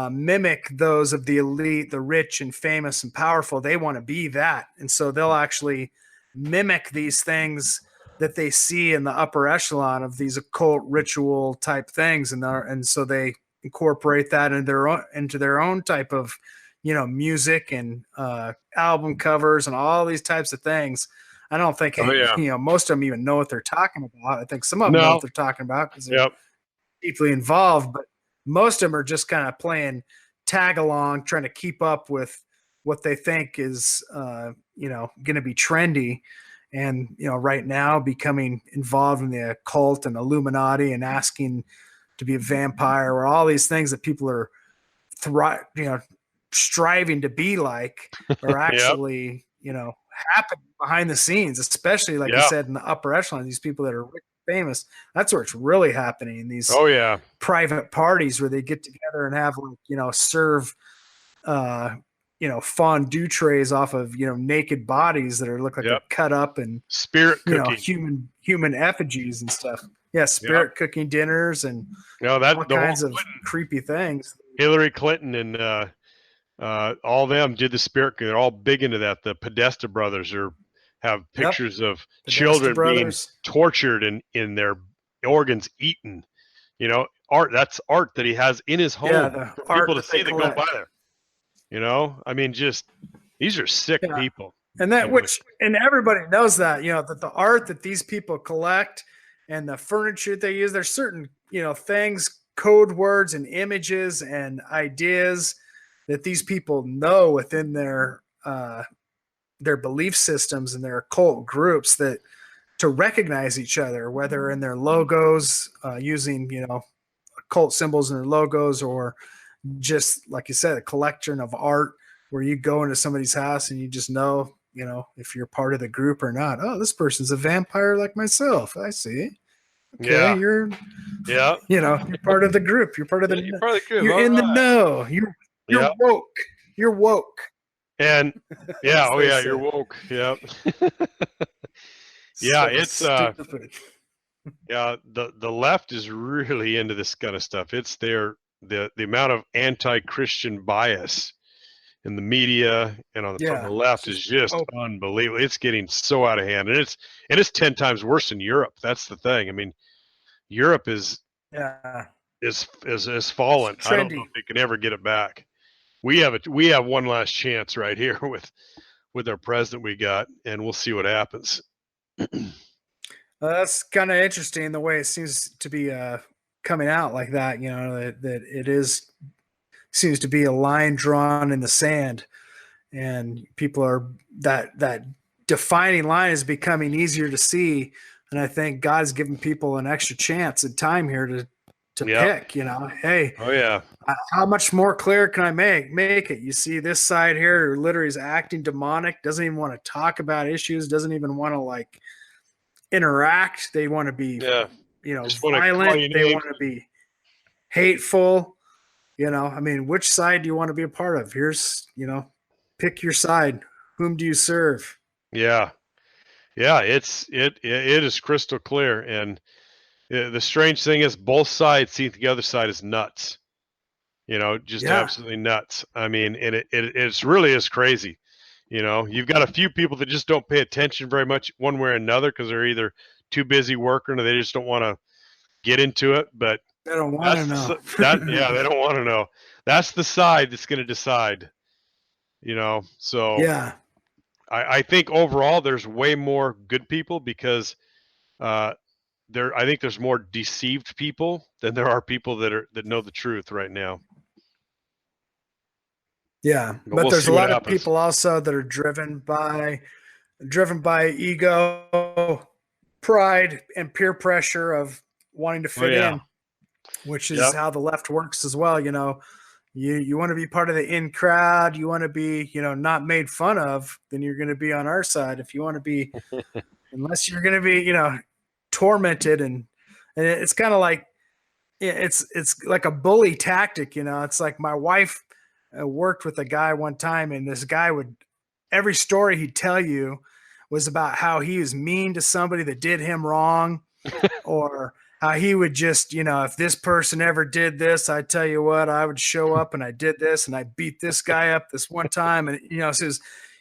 mimic those of the elite, the rich and famous and powerful. They want to be that. And so they'll actually mimic these things that they see in the upper echelon of these occult ritual type things. And so they incorporate that into their own type of, you know, music and album covers and all these types of things. I don't think, you know, most of them even know what they're talking about. I think some of them know what they're talking about because they're deeply involved, but most of them are just kind of playing tag along, trying to keep up with what they think is, you know, going to be trendy. And, you know, right now becoming involved in the occult and Illuminati and asking to be a vampire, or all these things that people are, you know, striving to be like, are actually, you know, happen behind the scenes, especially like you said, in the upper echelon, these people that are rich, famous. That's where it's really happening. These private parties where they get together and have, like, you know, serve you know, fondue trays off of, you know, naked bodies that are look like they're cut up, and spirit cooking, you know, human effigies and stuff. Spirit cooking dinners and all kinds of creepy things. Hillary Clinton and all them did the spirit. They're all big into that. The Podesta brothers have pictures of children being tortured and in their organs eaten. You know, that's art that he has in his home for people to see that go by there. You know, I mean, just these are sick people. And that, and everybody knows that, you know, that the art that these people collect and the furniture they use, there's certain, you know, things, code words and images and ideas that these people know within their belief systems and their occult groups, that to recognize each other, whether in their logos, using, you know, occult symbols in their logos, or just, like you said, a collection of art where you go into somebody's house and you just know, you know, if you're part of the group or not. Oh, this person's a vampire like myself. I see. Okay, you're you know, you're part of the group. You're part of the group. You're in the know. You're woke. You're woke. And you're woke. Yep. It's stupid. The left is really into this kind of stuff. It's the amount of anti-Christian bias in the media and on the left is just unbelievable. It's getting so out of hand, and it's 10 times worse in Europe. That's the thing. I mean, Europe is fallen. Trendy. I don't know if they can ever get it back. We have one last chance right here with our president we got, and we'll see what happens. That's kind of interesting, the way it seems to be coming out like that. You know, that it seems to be a line drawn in the sand, and people are that defining line is becoming easier to see. And I think God's giving people an extra chance and time here to pick, you know, hey, how much more clear can I make it? You see this side here literally is acting demonic, doesn't even want to talk about issues, doesn't even want to like interact. They want to be, you know, violent. They want to be hateful. You know, I mean, which side do you want to be a part of? Here's, you know, pick your side. Whom do you serve? Yeah. It is crystal clear. And the strange thing is both sides see the other side as nuts, you know, just absolutely nuts. I mean, and it's really is crazy. You know, you've got a few people that just don't pay attention very much one way or another because they're either too busy working or they just don't want to get into it. But they don't want to know. They don't want to know. That's the side that's going to decide, you know. So I think overall there's way more good people because I think there's more deceived people than there are people that know the truth right now. Yeah, but there's a lot of people also that are driven by ego, pride, and peer pressure of wanting to fit in, which is how the left works as well. You know, you want to be part of the in crowd. You want to be, you know, not made fun of, then you're going to be on our side. If you want to be, unless you're going to be, you know, tormented, and it's kind of like, it's like a bully tactic. You know, it's like my wife worked with a guy one time, and this guy would, every story he'd tell you was about how he was mean to somebody that did him wrong, or how he would just, you know, if this person ever did this, I tell you what, I would show up and I did this and I beat this guy up this one time. And, you know, so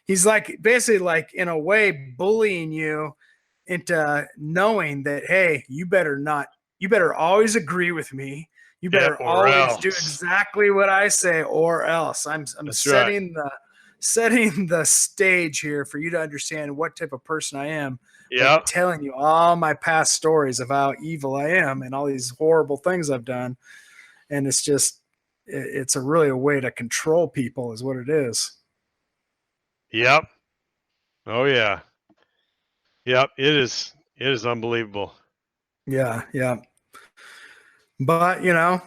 he's like basically like in a way bullying you into knowing that, hey, you better always agree with me. You better always do exactly what I say, or else. I'm setting the stage here for you to understand what type of person I am. Yeah, telling you all my past stories of how evil I am and all these horrible things I've done. And it's just, it's a way to control people is what it is. Yep. Oh yeah. Yep. It is unbelievable. Yeah. Yeah. But, you know,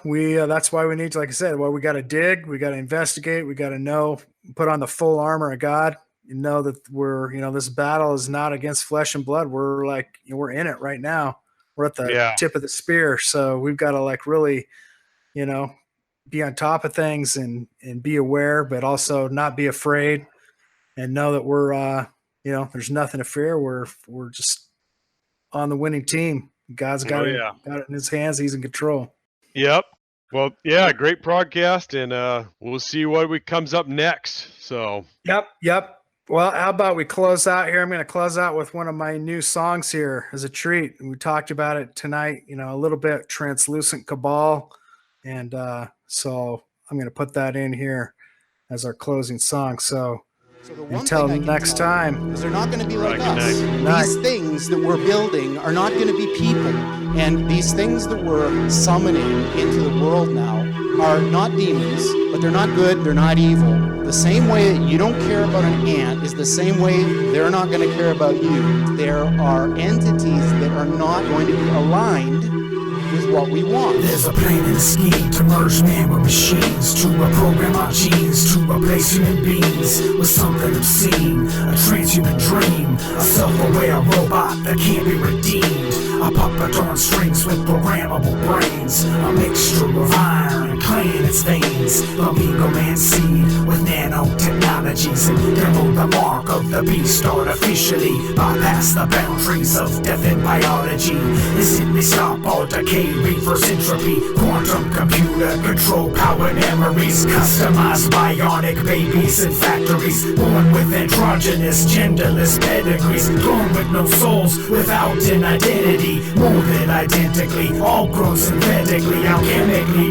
that's why we need to, like I said, we got to dig, we got to investigate, we got to know, put on the full armor of God. You know that we're, you know, this battle is not against flesh and blood. We're like, you know, we're in it right now. We're at the tip of the spear. So we've got to like really, you know, be on top of things and be aware, but also not be afraid, and know that we're, you know, there's nothing to fear. We're just on the winning team. God's got it in his hands. He's in control. Yep. Well, yeah, great broadcast, and we'll see what comes up next. So. Yep. Well, how about we close out here? I'm going to close out with one of my new songs here as a treat. We talked about it tonight, you know, a little bit, Translucent Cabal. And so I'm going to put that in here as our closing song. So until next time. They're not going to be like us. These things that we're building are not going to be people. And these things that we're summoning into the world now are not demons, but they're not good, they're not evil. The same way that you don't care about an ant is the same way they're not going to care about you. There are entities that are not going to be aligned with what we want. There's a plan and a scheme to merge man with machines, to reprogram our genes, to replace human beings with something obscene, a transhuman dream, a self-aware robot that can't be redeemed, a puppet on strings with programmable brains, a mixture of iron and clay in its veins, the legal man seed with nanotechnologies, and demo the mark of the beast artificially, bypass the boundaries of death and biology, instantly stop all decay, reverse entropy, quantum computer control powered memories, customized bionic babies in factories, born with androgynous genderless pedigrees, born with no souls, without an identity, molded identically, all grown synthetically, alchemically.